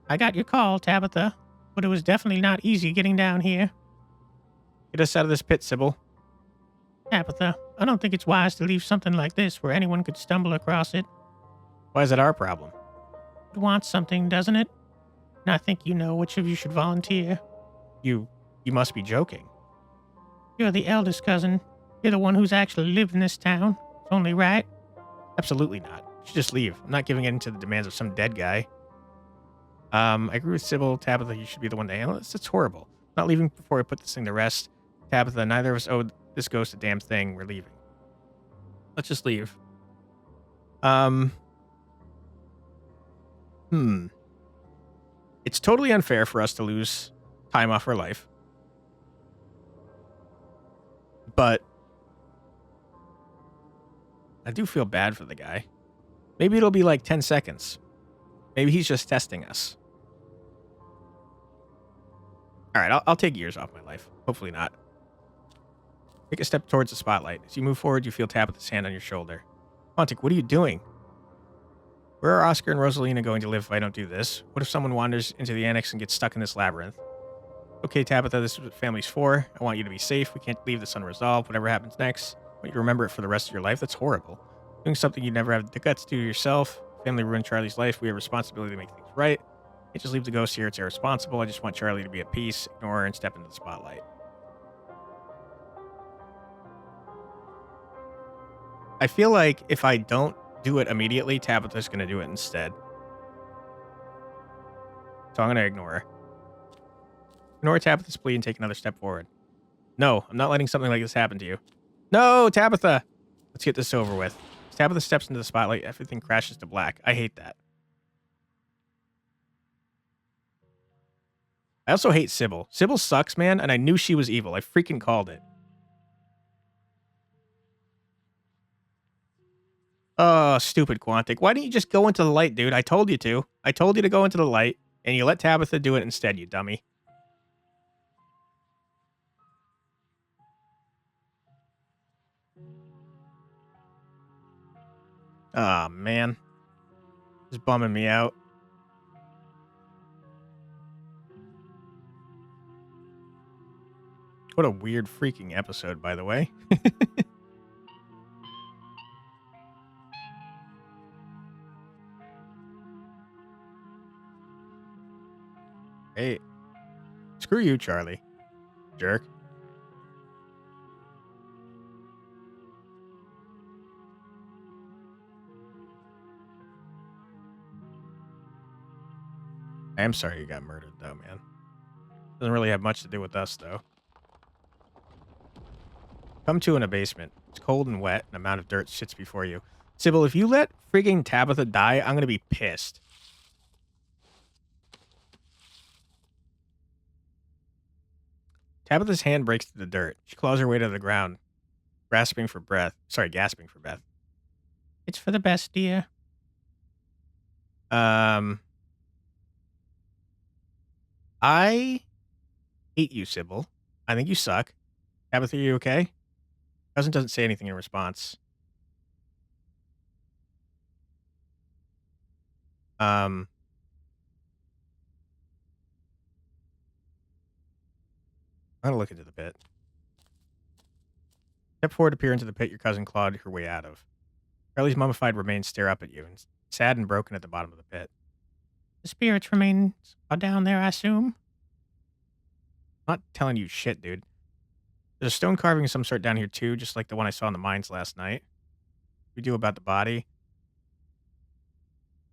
I got your call, Tabitha, but it was definitely not easy getting down here. Get us out of this pit, Sybil. Tabitha, I don't think it's wise to leave something like this where anyone could stumble across it. Why is that our problem? It wants something, doesn't it? And I think you know which of you should volunteer. You must be joking. You're the eldest cousin. You're the one who's actually lived in this town. It's only right. Absolutely not. You should just leave. I'm not giving in to the demands of some dead guy. I agree with Sybil. Tabitha, you should be the one to handle this. It's horrible. Not leaving before I put this thing to rest. Tabitha, neither of us owed this ghost a damn thing. We're leaving. Let's just leave. It's totally unfair for us to lose time off our life. But I do feel bad for the guy. Maybe it'll be like 10 seconds. Maybe he's just testing us. All right, I'll take years off my life. Hopefully not. Take a step towards the spotlight. As you move forward, you feel Tabitha's hand on your shoulder. Quantic, what are you doing? Where are Oscar and Rosalina going to live if I don't do this? What if someone wanders into the annex and gets stuck in this labyrinth? Okay, Tabitha, this is what family's for. I want you to be safe. We can't leave this unresolved. Whatever happens next, I want you to remember it for the rest of your life. That's horrible. Doing something you never have the guts to do yourself. Family ruined Charlie's life. We have responsibility to make things right. Can't just leave the ghost here. It's irresponsible. I just want Charlie to be at peace, ignore her, and step into the spotlight. I feel like if I don't do it immediately, Tabitha's going to do it instead. So I'm going to ignore her. Ignore Tabitha's plea and take another step forward. No, I'm not letting something like this happen to you. No, Tabitha! Let's get this over with. As Tabitha steps into the spotlight, everything crashes to black. I hate that. I also hate Sybil. Sybil sucks, man, and I knew she was evil. I freaking called it. Oh, stupid Quantic. Why didn't you just go into the light, dude? I told you to. I told you to go into the light, and you let Tabitha do it instead, you dummy. Oh, man. Just bumming me out. What a weird freaking episode, by the way. Hey, screw you, Charlie. Jerk. I am sorry you got murdered, though, man. Doesn't really have much to do with us, though. Come to in a basement. It's cold and wet, and a mound of dirt sits before you. Sybil, if you let frigging Tabitha die, I'm gonna be pissed. Tabitha's hand breaks through the dirt. She claws her way to the ground, gasping for breath. It's for the best, dear. I hate you, Sybil. I think you suck. Tabitha, are you okay? Cousin doesn't say anything in response. I'm gonna look into the pit. Step forward to peer into the pit your cousin clawed her way out of. Charlie's mummified remains stare up at you, and sad and broken at the bottom of the pit. The spirits remains are down there, I assume. I'm not telling you shit, dude. There's a stone carving of some sort down here, too, just like the one I saw in the mines last night. What we do about the body?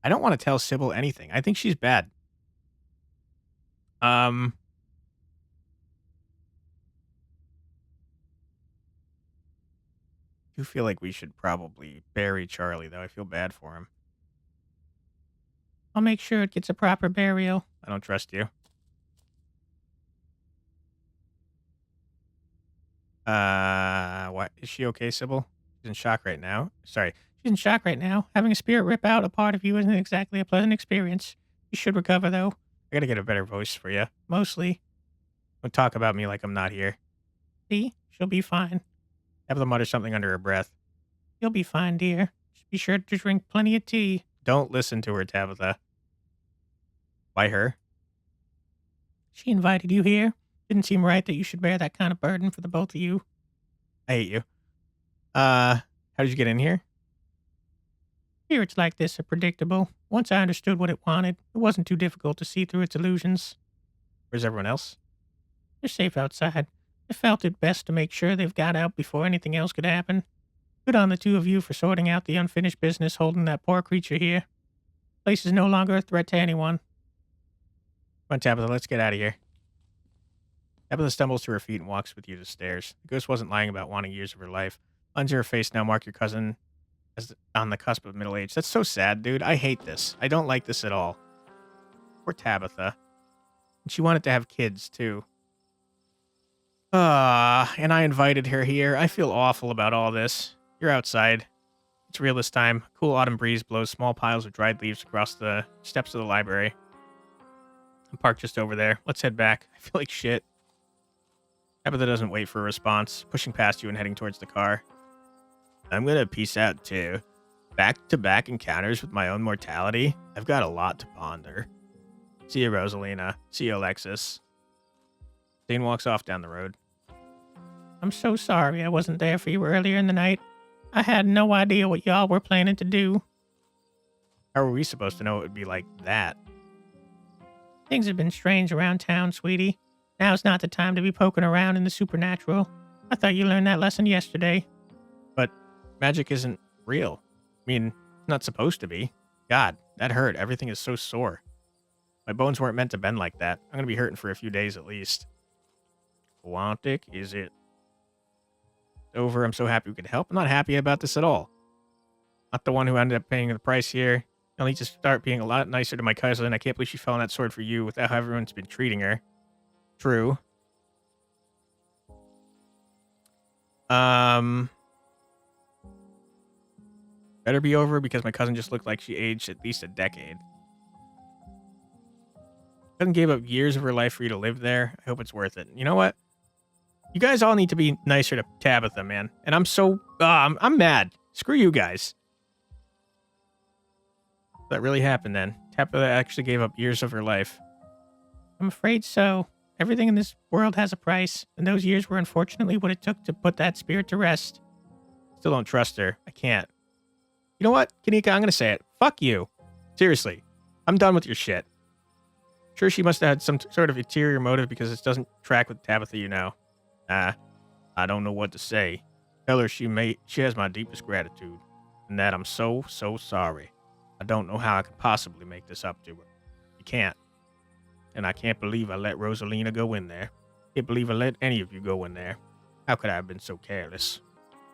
I don't want to tell Sybil anything. I think she's bad. I do feel like we should probably bury Charlie, though. I feel bad for him. I'll make sure it gets a proper burial. I don't trust you. What? Is she okay, Sybil? She's in shock right now. Sorry. She's in shock right now. Having a spirit rip out a part of you isn't exactly a pleasant experience. You should recover, though. I gotta get a better voice for you. Mostly. Don't talk about me like I'm not here. See? She'll be fine. Tabitha mutters something under her breath. You'll be fine, dear. Just be sure to drink plenty of tea. Don't listen to her, Tabitha. Why her? She invited you here. Didn't seem right that you should bear that kind of burden for the both of you. I hate you. How did you get in here? Spirits like this are predictable. Once I understood what it wanted, it wasn't too difficult to see through its illusions. Where's everyone else? They're safe outside. I felt it best to make sure they've got out before anything else could happen. Good on the two of you for sorting out the unfinished business holding that poor creature here. The place is no longer a threat to anyone. Come on, Tabitha, let's get out of here. Tabitha stumbles to her feet and walks with you to the stairs. The ghost wasn't lying about wanting years of her life. Lines her face now mark your cousin as on the cusp of middle age. That's so sad, dude. I hate this. I don't like this at all. Poor Tabitha. And she wanted to have kids, too. And I invited her here. I feel awful about all this. You're outside. It's real this time. A cool autumn breeze blows small piles of dried leaves across the steps of the library. I'm parked just over there. Let's head back. I feel like shit. Tabitha doesn't wait for a response, pushing past you and heading towards the car. I'm gonna peace out too. Back-to-back encounters with my own mortality? I've got a lot to ponder. See you, Rosalina. See you, Alexis. Dane walks off down the road. I'm so sorry I wasn't there for you earlier in the night. I had no idea what y'all were planning to do. How were we supposed to know it would be like that? Things have been strange around town, sweetie. Now's not the time to be poking around in the supernatural. I thought you learned that lesson yesterday. But magic isn't real. I mean, it's not supposed to be. God, that hurt. Everything is so sore. My bones weren't meant to bend like that. I'm going to be hurting for a few days at least. Quantic, is it over? I'm so happy we could help. I'm not happy about this at all. Not the one who ended up paying the price here. You'll need to start being a lot nicer to my cousin. I can't believe she fell on that sword for you with how everyone's been treating her. True. Better be over because my cousin just looked like she aged at least a decade. Cousin gave up years of her life for you to live there. I hope it's worth it. You know what? You guys all need to be nicer to Tabitha, man. And I'm so... I'm mad. Screw you guys. That really happened then. Tabitha actually gave up years of her life. I'm afraid so. Everything in this world has a price, and those years were unfortunately what it took to put that spirit to rest. Still don't trust her. I can't. You know what, Kanika? I'm gonna say it. Fuck you. Seriously. I'm done with your shit. Sure, she must have had some sort of ulterior motive because this doesn't track with Tabitha, you know. I don't know what to say. Tell her she has my deepest gratitude, and that I'm so sorry. I don't know how I could possibly make this up to her. You can't. And I can't believe I let Rosalina go in there. Can't believe I let any of you go in there. How could I have been so careless?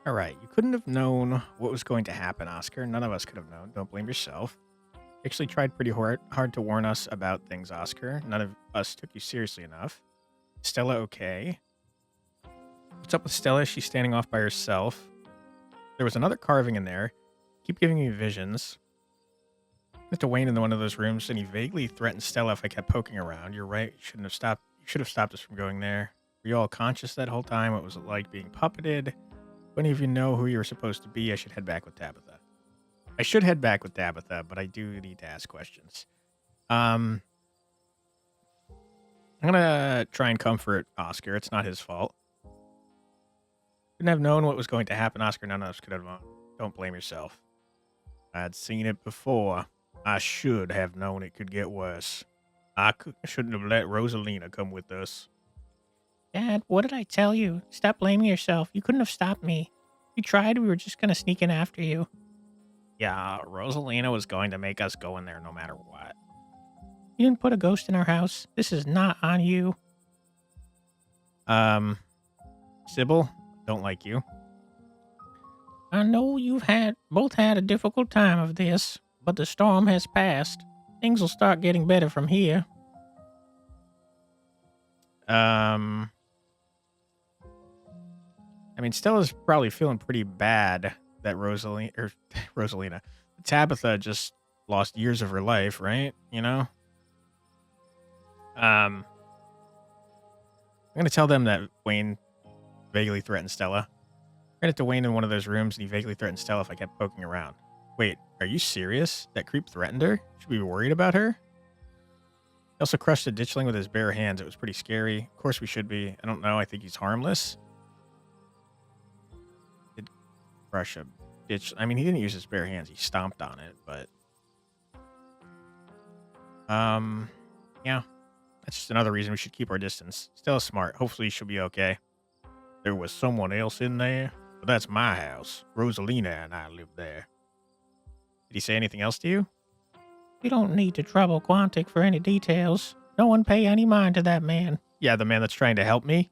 All right, you couldn't have known what was going to happen, Oscar. None of us could have known. Don't blame yourself. You actually tried pretty hard to warn us about things, Oscar. None of us took you seriously enough. Stella okay? What's up with Stella? She's standing off by herself. There was another carving in there. Keep giving me visions. Mr. Wayne in one of those rooms, and he vaguely threatened Stella if I kept poking around. You're right. You should have stopped us from going there. Were you all conscious that whole time? What was it like being puppeted? If any of you know who you were supposed to be, I should head back with Tabitha. I should head back with Tabitha, but I do need to ask questions. I'm gonna try and comfort Oscar. It's not his fault. Couldn't have known what was going to happen, Oscar. None of us could have known. Don't blame yourself. I'd seen it before. I should have known it could get worse. I shouldn't have let Rosalina come with us. Dad, what did I tell you? Stop blaming yourself. You couldn't have stopped me. If you tried, we were just going to sneak in after you. Yeah, Rosalina was going to make us go in there no matter what. You didn't put a ghost in our house. This is not on you. Sybil, don't like you. I know you've both had a difficult time of this, but the storm has passed. Things will start getting better from here. I mean, Stella's probably feeling pretty bad that Rosalina, Tabitha just lost years of her life, right? You know? I'm going to tell them that Wayne vaguely threatened Stella. Ran into Wayne in one of those rooms, and he vaguely threatened Stella if I kept poking around. Wait, are you serious? That creep threatened her? Should we be worried about her? He also crushed a ditchling with his bare hands. It was pretty scary. Of course we should be. I don't know. I think he's harmless. Did crush a ditch. I mean, he didn't use his bare hands. He stomped on it, but... yeah. That's just another reason we should keep our distance. Stella's smart. Hopefully she'll be okay. There was someone else in there, but that's my house. Rosalina and I live there. Did he say anything else to you? You don't need to trouble Quantic for any details. No one pay any mind to that man. Yeah, the man that's trying to help me.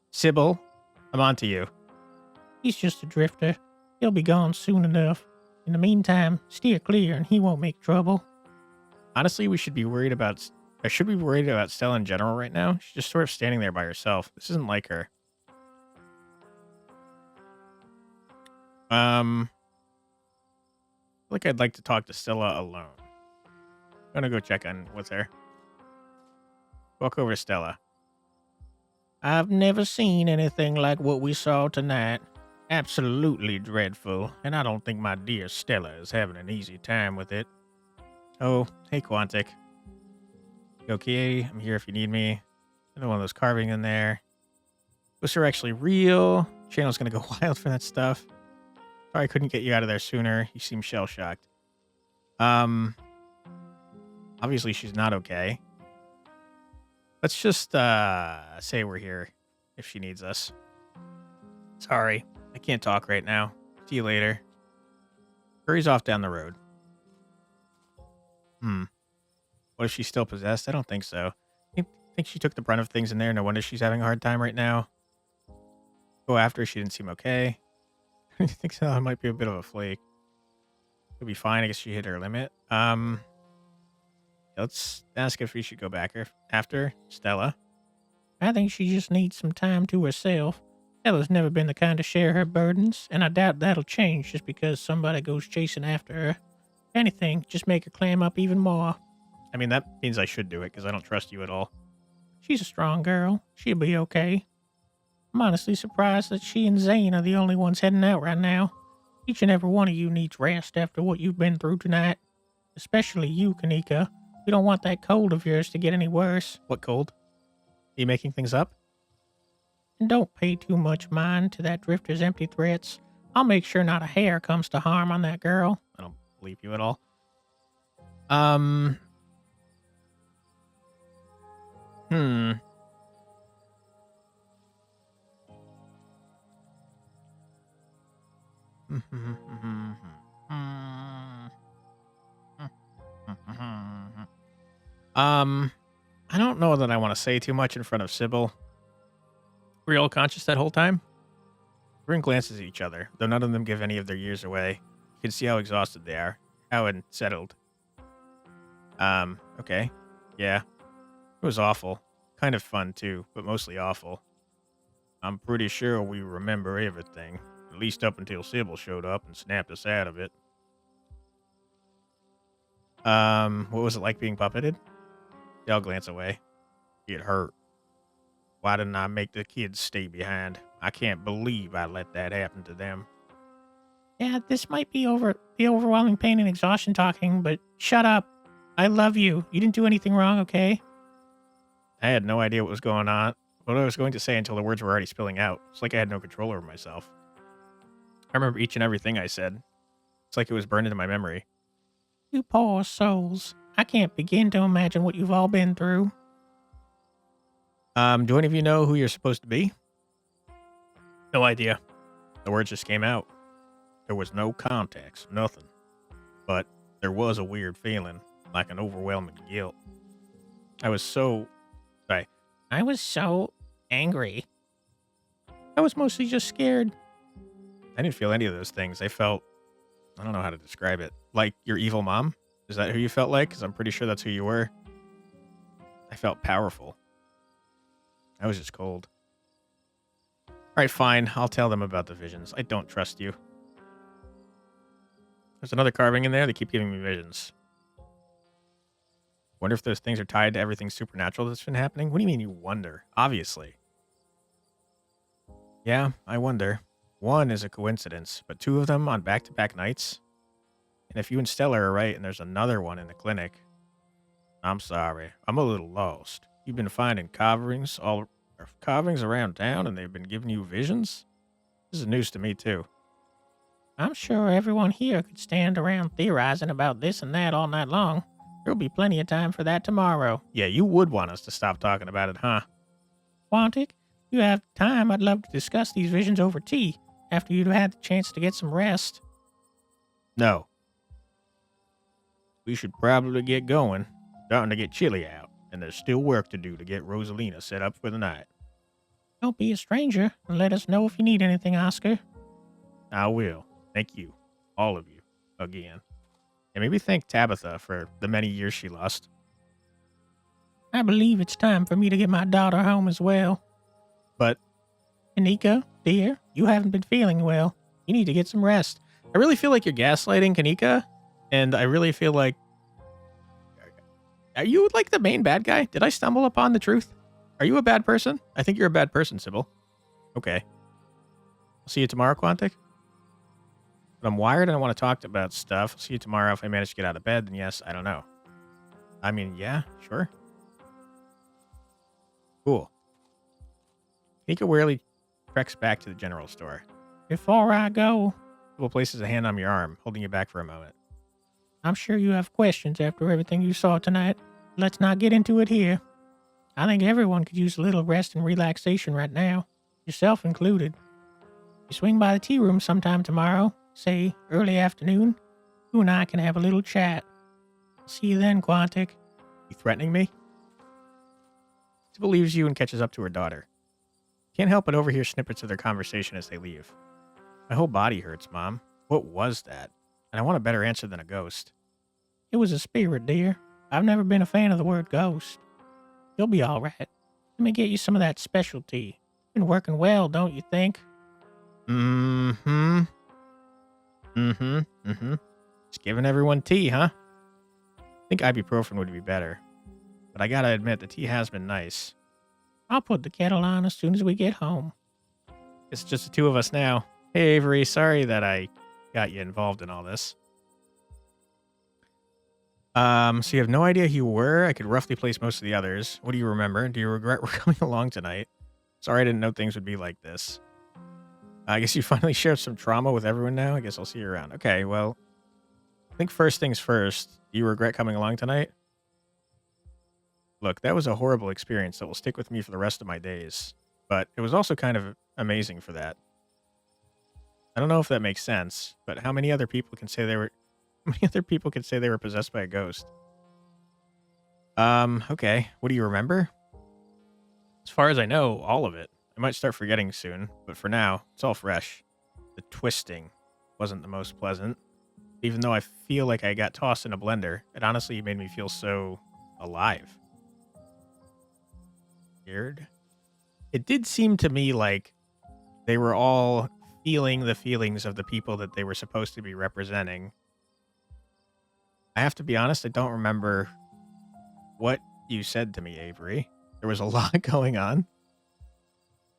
Sybil, I'm on to you. He's just a drifter. He'll be gone soon enough. In the meantime, steer clear and he won't make trouble. Honestly, we should be worried about... I should be worried about Stella in general right now. She's just sort of standing there by herself. This isn't like her. I feel like I'd like to talk to Stella alone. I'm gonna go check on with her. Walk over to Stella. I've never seen anything like what we saw tonight. Absolutely dreadful, and I don't think my dear Stella is having an easy time with it. Oh, hey Quantic. You okay? I'm here if you need me. Another one of those carving in there. Those are actually real. Channel's gonna go wild for that stuff. Sorry I couldn't get you out of there sooner. You seem shell-shocked. Obviously she's not okay. Let's just say we're here if she needs us. Sorry, I can't talk right now. See you later. Hurry's off down the road. What if she's still possessed? I don't think so. I think she took the brunt of things in there. No wonder she's having a hard time right now. Go after her. She didn't seem okay. I think so. It might be a bit of a flake. It'll be fine. I guess she hit her limit. Let's ask if we should go back after Stella. I think she just needs some time to herself. Stella's never been the kind to share her burdens, and I doubt that'll change just because somebody goes chasing after her. If anything, just make her clam up even more. I mean, that means I should do it because I don't trust you at all. She's a strong girl. She'll be okay. I'm honestly surprised that she and Zane are the only ones heading out right now. Each and every one of you needs rest after what you've been through tonight. Especially you, Kanika. We don't want that cold of yours to get any worse. What cold? Are you making things up? And don't pay too much mind to that drifter's empty threats. I'll make sure not a hair comes to harm on that girl. I don't believe you at all. Hmm. I don't know that I want to say too much in front of Sybil. Were you all conscious that whole time? Everyone glances at each other, though none of them give any of their years away. You can see how exhausted they are, how unsettled. Okay. Yeah. It was awful. Kind of fun, too, but mostly awful. I'm pretty sure we remember everything, at least up until Sybil showed up and snapped us out of it. What was it like being puppeted? They all glance away. It hurt. Why didn't I make the kids stay behind? I can't believe I let that happen to them. Yeah, this might be the overwhelming pain and exhaustion talking, but shut up. I love you. You didn't do anything wrong, okay? I had no idea what was going on, what I was going to say until the words were already spilling out. It's like I had no control over myself. I remember each and everything I said. It's like it was burned into my memory. You poor souls. I can't begin to imagine what you've all been through. Do any of you know who you're supposed to be? No idea. The words just came out. There was no context, nothing. But there was a weird feeling, like an overwhelming guilt. I was so angry. I was mostly just scared. I didn't feel any of those things. I felt, I don't know how to describe it. Like your evil mom? Is that who you felt like? Because I'm pretty sure that's who you were. I felt powerful. I was just cold. All right, fine. I'll tell them about the visions. I don't trust you. There's another carving in there. They keep giving me visions. Wonder if those things are tied to everything supernatural that's been happening? What do you mean you wonder? Obviously. Yeah, I wonder. One is a coincidence, but two of them on back-to-back nights? And if you and Stella are right and there's another one in the clinic, I'm sorry. I'm a little lost. You've been finding carvings around town and they've been giving you visions? This is news to me, too. I'm sure everyone here could stand around theorizing about this and that all night long. There'll be plenty of time for that tomorrow. Yeah, you would want us to stop talking about it, huh? Quantic, if you have time, I'd love to discuss these visions over tea, after you'd had the chance to get some rest. No. We should probably get going. Starting to get chilly out, and there's still work to do to get Rosalina set up for the night. Don't be a stranger, and let us know if you need anything, Oscar. I will. Thank you. All of you. Again. And maybe thank Tabitha for the many years she lost. I believe it's time for me to get my daughter home as well. But, Kanika, dear, you haven't been feeling well. You need to get some rest. I really feel like you're gaslighting Kanika, and I really feel like... Are you like the main bad guy? Did I stumble upon the truth? Are you a bad person? I think you're a bad person, Sybil. Okay. I'll see you tomorrow, Quantic. But I'm wired and I want to talk about stuff. I'll see you tomorrow. If I manage to get out of bed, then yes, I don't know. I mean, yeah, sure. Cool. Kanika wearily treks back to the general store. Before I go, Sybil places a hand on your arm, holding you back for a moment. I'm sure you have questions after everything you saw tonight. Let's not get into it here. I think everyone could use a little rest and relaxation right now, yourself included. You swing by the tea room sometime tomorrow, say early afternoon, you and I can have a little chat. See you then, Quantic. You threatening me? Sybil leaves you and catches up to her daughter. Can't help but overhear snippets of their conversation as they leave. My whole body hurts, Mom. What was that? And I want a better answer than a ghost. It was a spirit, dear. I've never been a fan of the word ghost. You'll be all right. Let me get you some of that specialty. Been working well, don't you think? Just giving everyone tea, huh? I think ibuprofen would be better. But I gotta admit, the tea has been nice. I'll put the kettle on as soon as we get home. It's just the two of us now. Hey, Avery, sorry that I got you involved in all this. So you have no idea who you were? I could roughly place most of the others. What do you remember? Do you regret we're coming along tonight? Sorry I didn't know things would be like this. I guess you finally shared some trauma with everyone now. I guess I'll see you around. Okay, well, I think first things first. Do you regret coming along tonight? Look, that was a horrible experience that will stick with me for the rest of my days. But it was also kind of amazing for that. I don't know if that makes sense, but how many other people can say they were how many other people can say they were possessed by a ghost? Okay. What do you remember? As far as I know, all of it. I might start forgetting soon, but for now, it's all fresh. The twisting wasn't the most pleasant. Even though I feel like I got tossed in a blender, it honestly made me feel so alive. Weird. It did seem to me like they were all feeling the feelings of the people that they were supposed to be representing. I have to be honest, I don't remember what you said to me, Avery. There was a lot going on.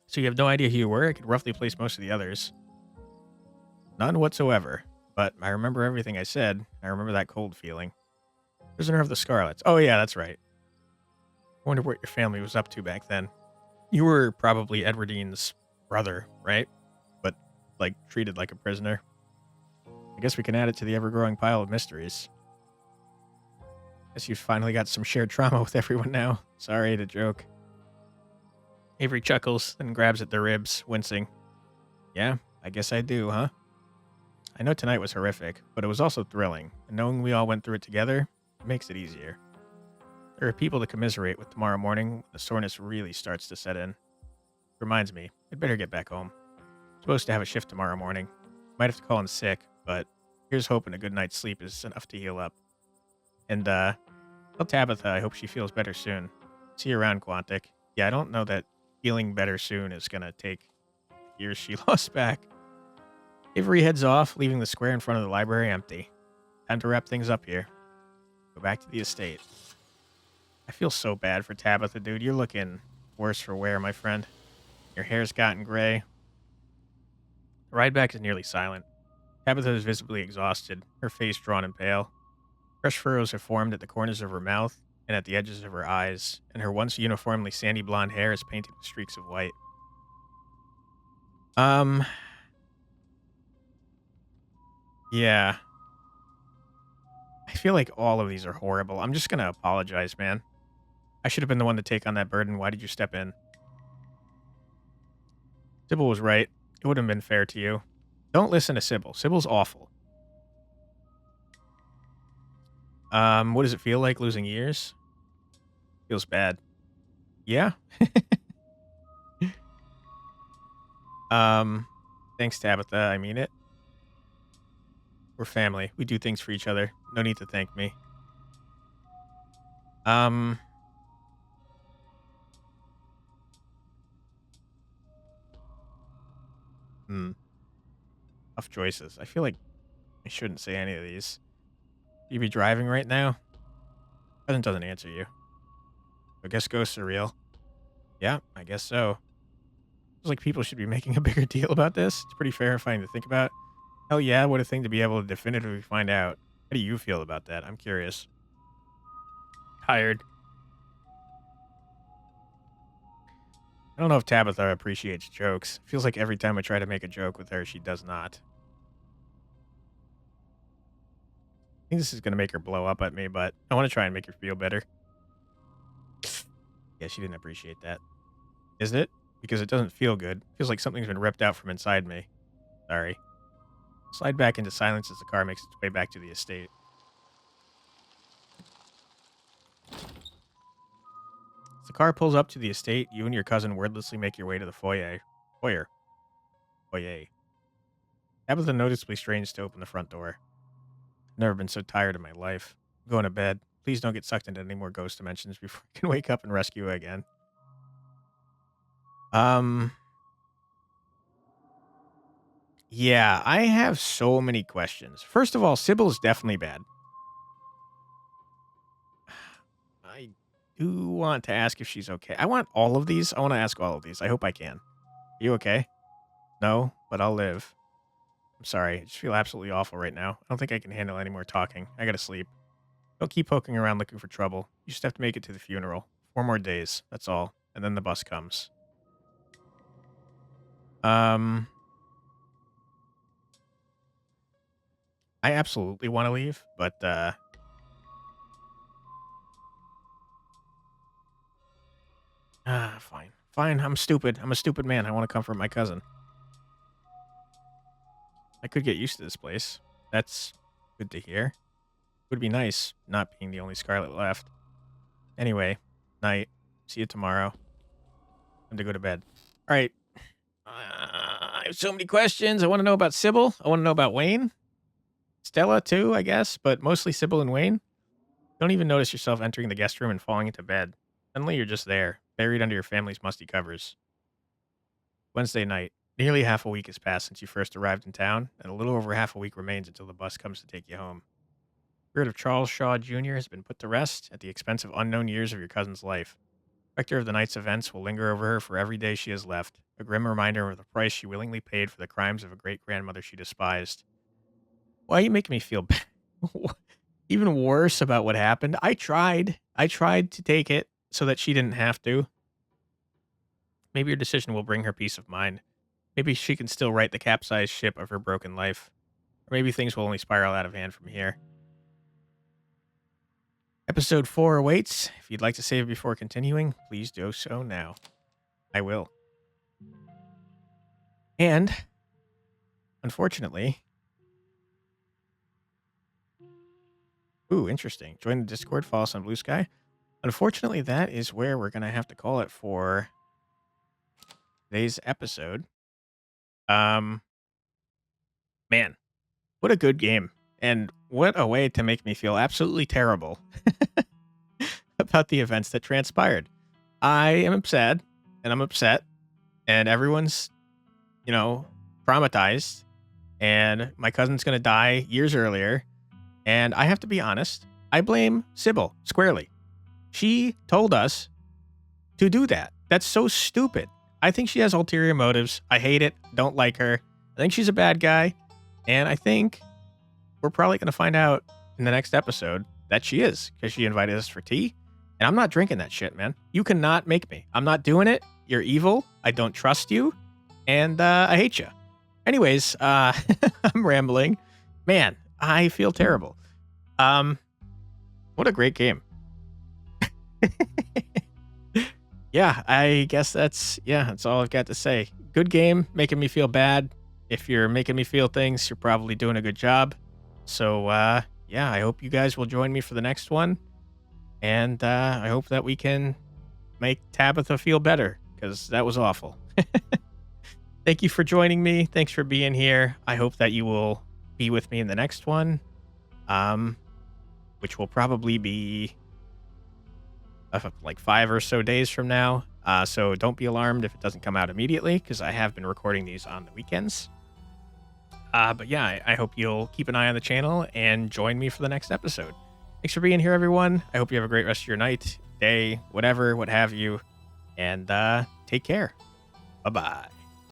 So you have no idea who you were? I could roughly place most of the others. None whatsoever. But I remember everything I said. I remember that cold feeling. Prisoner of the Scarlets. Oh, yeah, that's right. I wonder what your family was up to back then. You were probably Edwardine's brother, right? But, like, treated like a prisoner. I guess we can add it to the ever-growing pile of mysteries. Guess you finally got some shared trauma with everyone now. Sorry to joke. Avery chuckles, then grabs at their ribs, wincing. Yeah, I guess I do, huh? I know tonight was horrific, but it was also thrilling, and knowing we all went through it together makes it easier. There are people to commiserate with tomorrow morning when the soreness really starts to set in. Reminds me, I'd better get back home. I'm supposed to have a shift tomorrow morning. Might have to call in sick, but here's hoping a good night's sleep is enough to heal up. And, tell Tabitha I hope she feels better soon. See you around, Quantic. Yeah, I don't know that feeling better soon is gonna take years she lost back. Avery heads off, leaving the square in front of the library empty. Time to wrap things up here. Go back to the estate. I feel so bad for Tabitha, dude. You're looking worse for wear, my friend. Your hair's gotten gray. The ride back is nearly silent. Tabitha is visibly exhausted, her face drawn and pale. Fresh furrows have formed at the corners of her mouth and at the edges of her eyes, and her once uniformly sandy blonde hair is painted with streaks of white. Yeah. I feel like all of these are horrible. I'm just gonna apologize, man. I should have been the one to take on that burden. Why did you step in? Sybil was right. It wouldn't have been fair to you. Don't listen to Sybil. Sybil's awful. What does it feel like losing years? Feels bad. Yeah. Thanks, Tabitha. I mean it. We're family. We do things for each other. No need to thank me. Um, hmm. Tough choices. I feel like I shouldn't say any of these. You be driving right now? Present doesn't answer you. I guess ghosts are real. Yeah, I guess so. Feels like people should be making a bigger deal about this. It's pretty terrifying to think about. Hell yeah, what a thing to be able to definitively find out. How do you feel about that? I'm curious. Tired. I don't know if Tabitha appreciates jokes. Feels like every time I try to make a joke with her, she does not. I think this is going to make her blow up at me, but I want to try and make her feel better. Yeah, she didn't appreciate that. Is it? Because it doesn't feel good. Feels like something's been ripped out from inside me. Sorry. Slide back into silence as the car makes its way back to the estate. As the car pulls up to the estate, you and your cousin wordlessly make your way to the foyer. Foyer. Foyer. Tabitha noticeably strains to open the front door. I've never been so tired in my life. I'm going to bed. Please don't get sucked into any more ghost dimensions before I can wake up and rescue you again. Yeah, I have so many questions. First of all, Sybil's definitely bad. I do want to ask if she's okay. I want all of these. I want to ask all of these. I hope I can. Are you okay? No, but I'll live. I'm sorry. I just feel absolutely awful right now. I don't think I can handle any more talking. I gotta sleep. Don't keep poking around looking for trouble. You just have to make it to the funeral. 4 more days. That's all. And then the bus comes. I absolutely want to leave, but fine. Fine, I'm stupid. I'm a stupid man. I want to comfort my cousin. I could get used to this place. That's good to hear. Would be nice not being the only Scarlet left. Anyway, night. See you tomorrow. Time to go to bed. All right. I have so many questions. I want to know about Sybil. I want to know about Wayne. Stella, too, I guess, but mostly Sybil and Wayne. Don't even notice yourself entering the guest room and falling into bed. Suddenly, you're just there, buried under your family's musty covers. Wednesday night. Nearly half a week has passed since you first arrived in town, and a little over half a week remains until the bus comes to take you home. The spirit of Charles Shaw Jr. has been put to rest at the expense of unknown years of your cousin's life. The specter of the night's events will linger over her for every day she has left, a grim reminder of the price she willingly paid for the crimes of a great-grandmother she despised. Why are you making me feel bad? Even worse about what happened? I tried. I tried to take it so that she didn't have to. Maybe your decision will bring her peace of mind. Maybe she can still right the capsized ship of her broken life. Or maybe things will only spiral out of hand from here. Episode 4 awaits. If you'd like to save before continuing, please do so now. I will. And, unfortunately... Ooh, interesting. Join the Discord, follow us on Blue Sky. Unfortunately, that is where we're going to have to call it for today's episode. Man, what a good game. And what a way to make me feel absolutely terrible about the events that transpired. I am sad, and I'm upset, and everyone's, traumatized, and my cousin's going to die years earlier, and I have to be honest, I blame Sybil squarely. She told us to do that. That's so stupid. I think she has ulterior motives. I hate it. Don't like her. I think she's a bad guy, and I think we're probably going to find out in the next episode that she is, because she invited us for tea, and I'm not drinking that shit, man. You cannot make me. I'm not doing it. You're evil. I don't trust you, and I hate you. Anyways, I'm rambling. Man, I feel terrible. What a great game. Yeah, I guess that's all I've got to say. Good game, making me feel bad. If you're making me feel things, you're probably doing a good job. So, I hope you guys will join me for the next one. And I hope that we can make Tabitha feel better, because that was awful. Thank you for joining me. Thanks for being here. I hope that you will be with me in the next one, which will probably be like 5 or so days from now. So don't be alarmed if it doesn't come out immediately, because I have been recording these on the weekends. But yeah, I hope you'll keep an eye on the channel and join me for the next episode. Thanks for being here, everyone. I hope you have a great rest of your night, day, whatever, what have you. And take care. Bye-bye.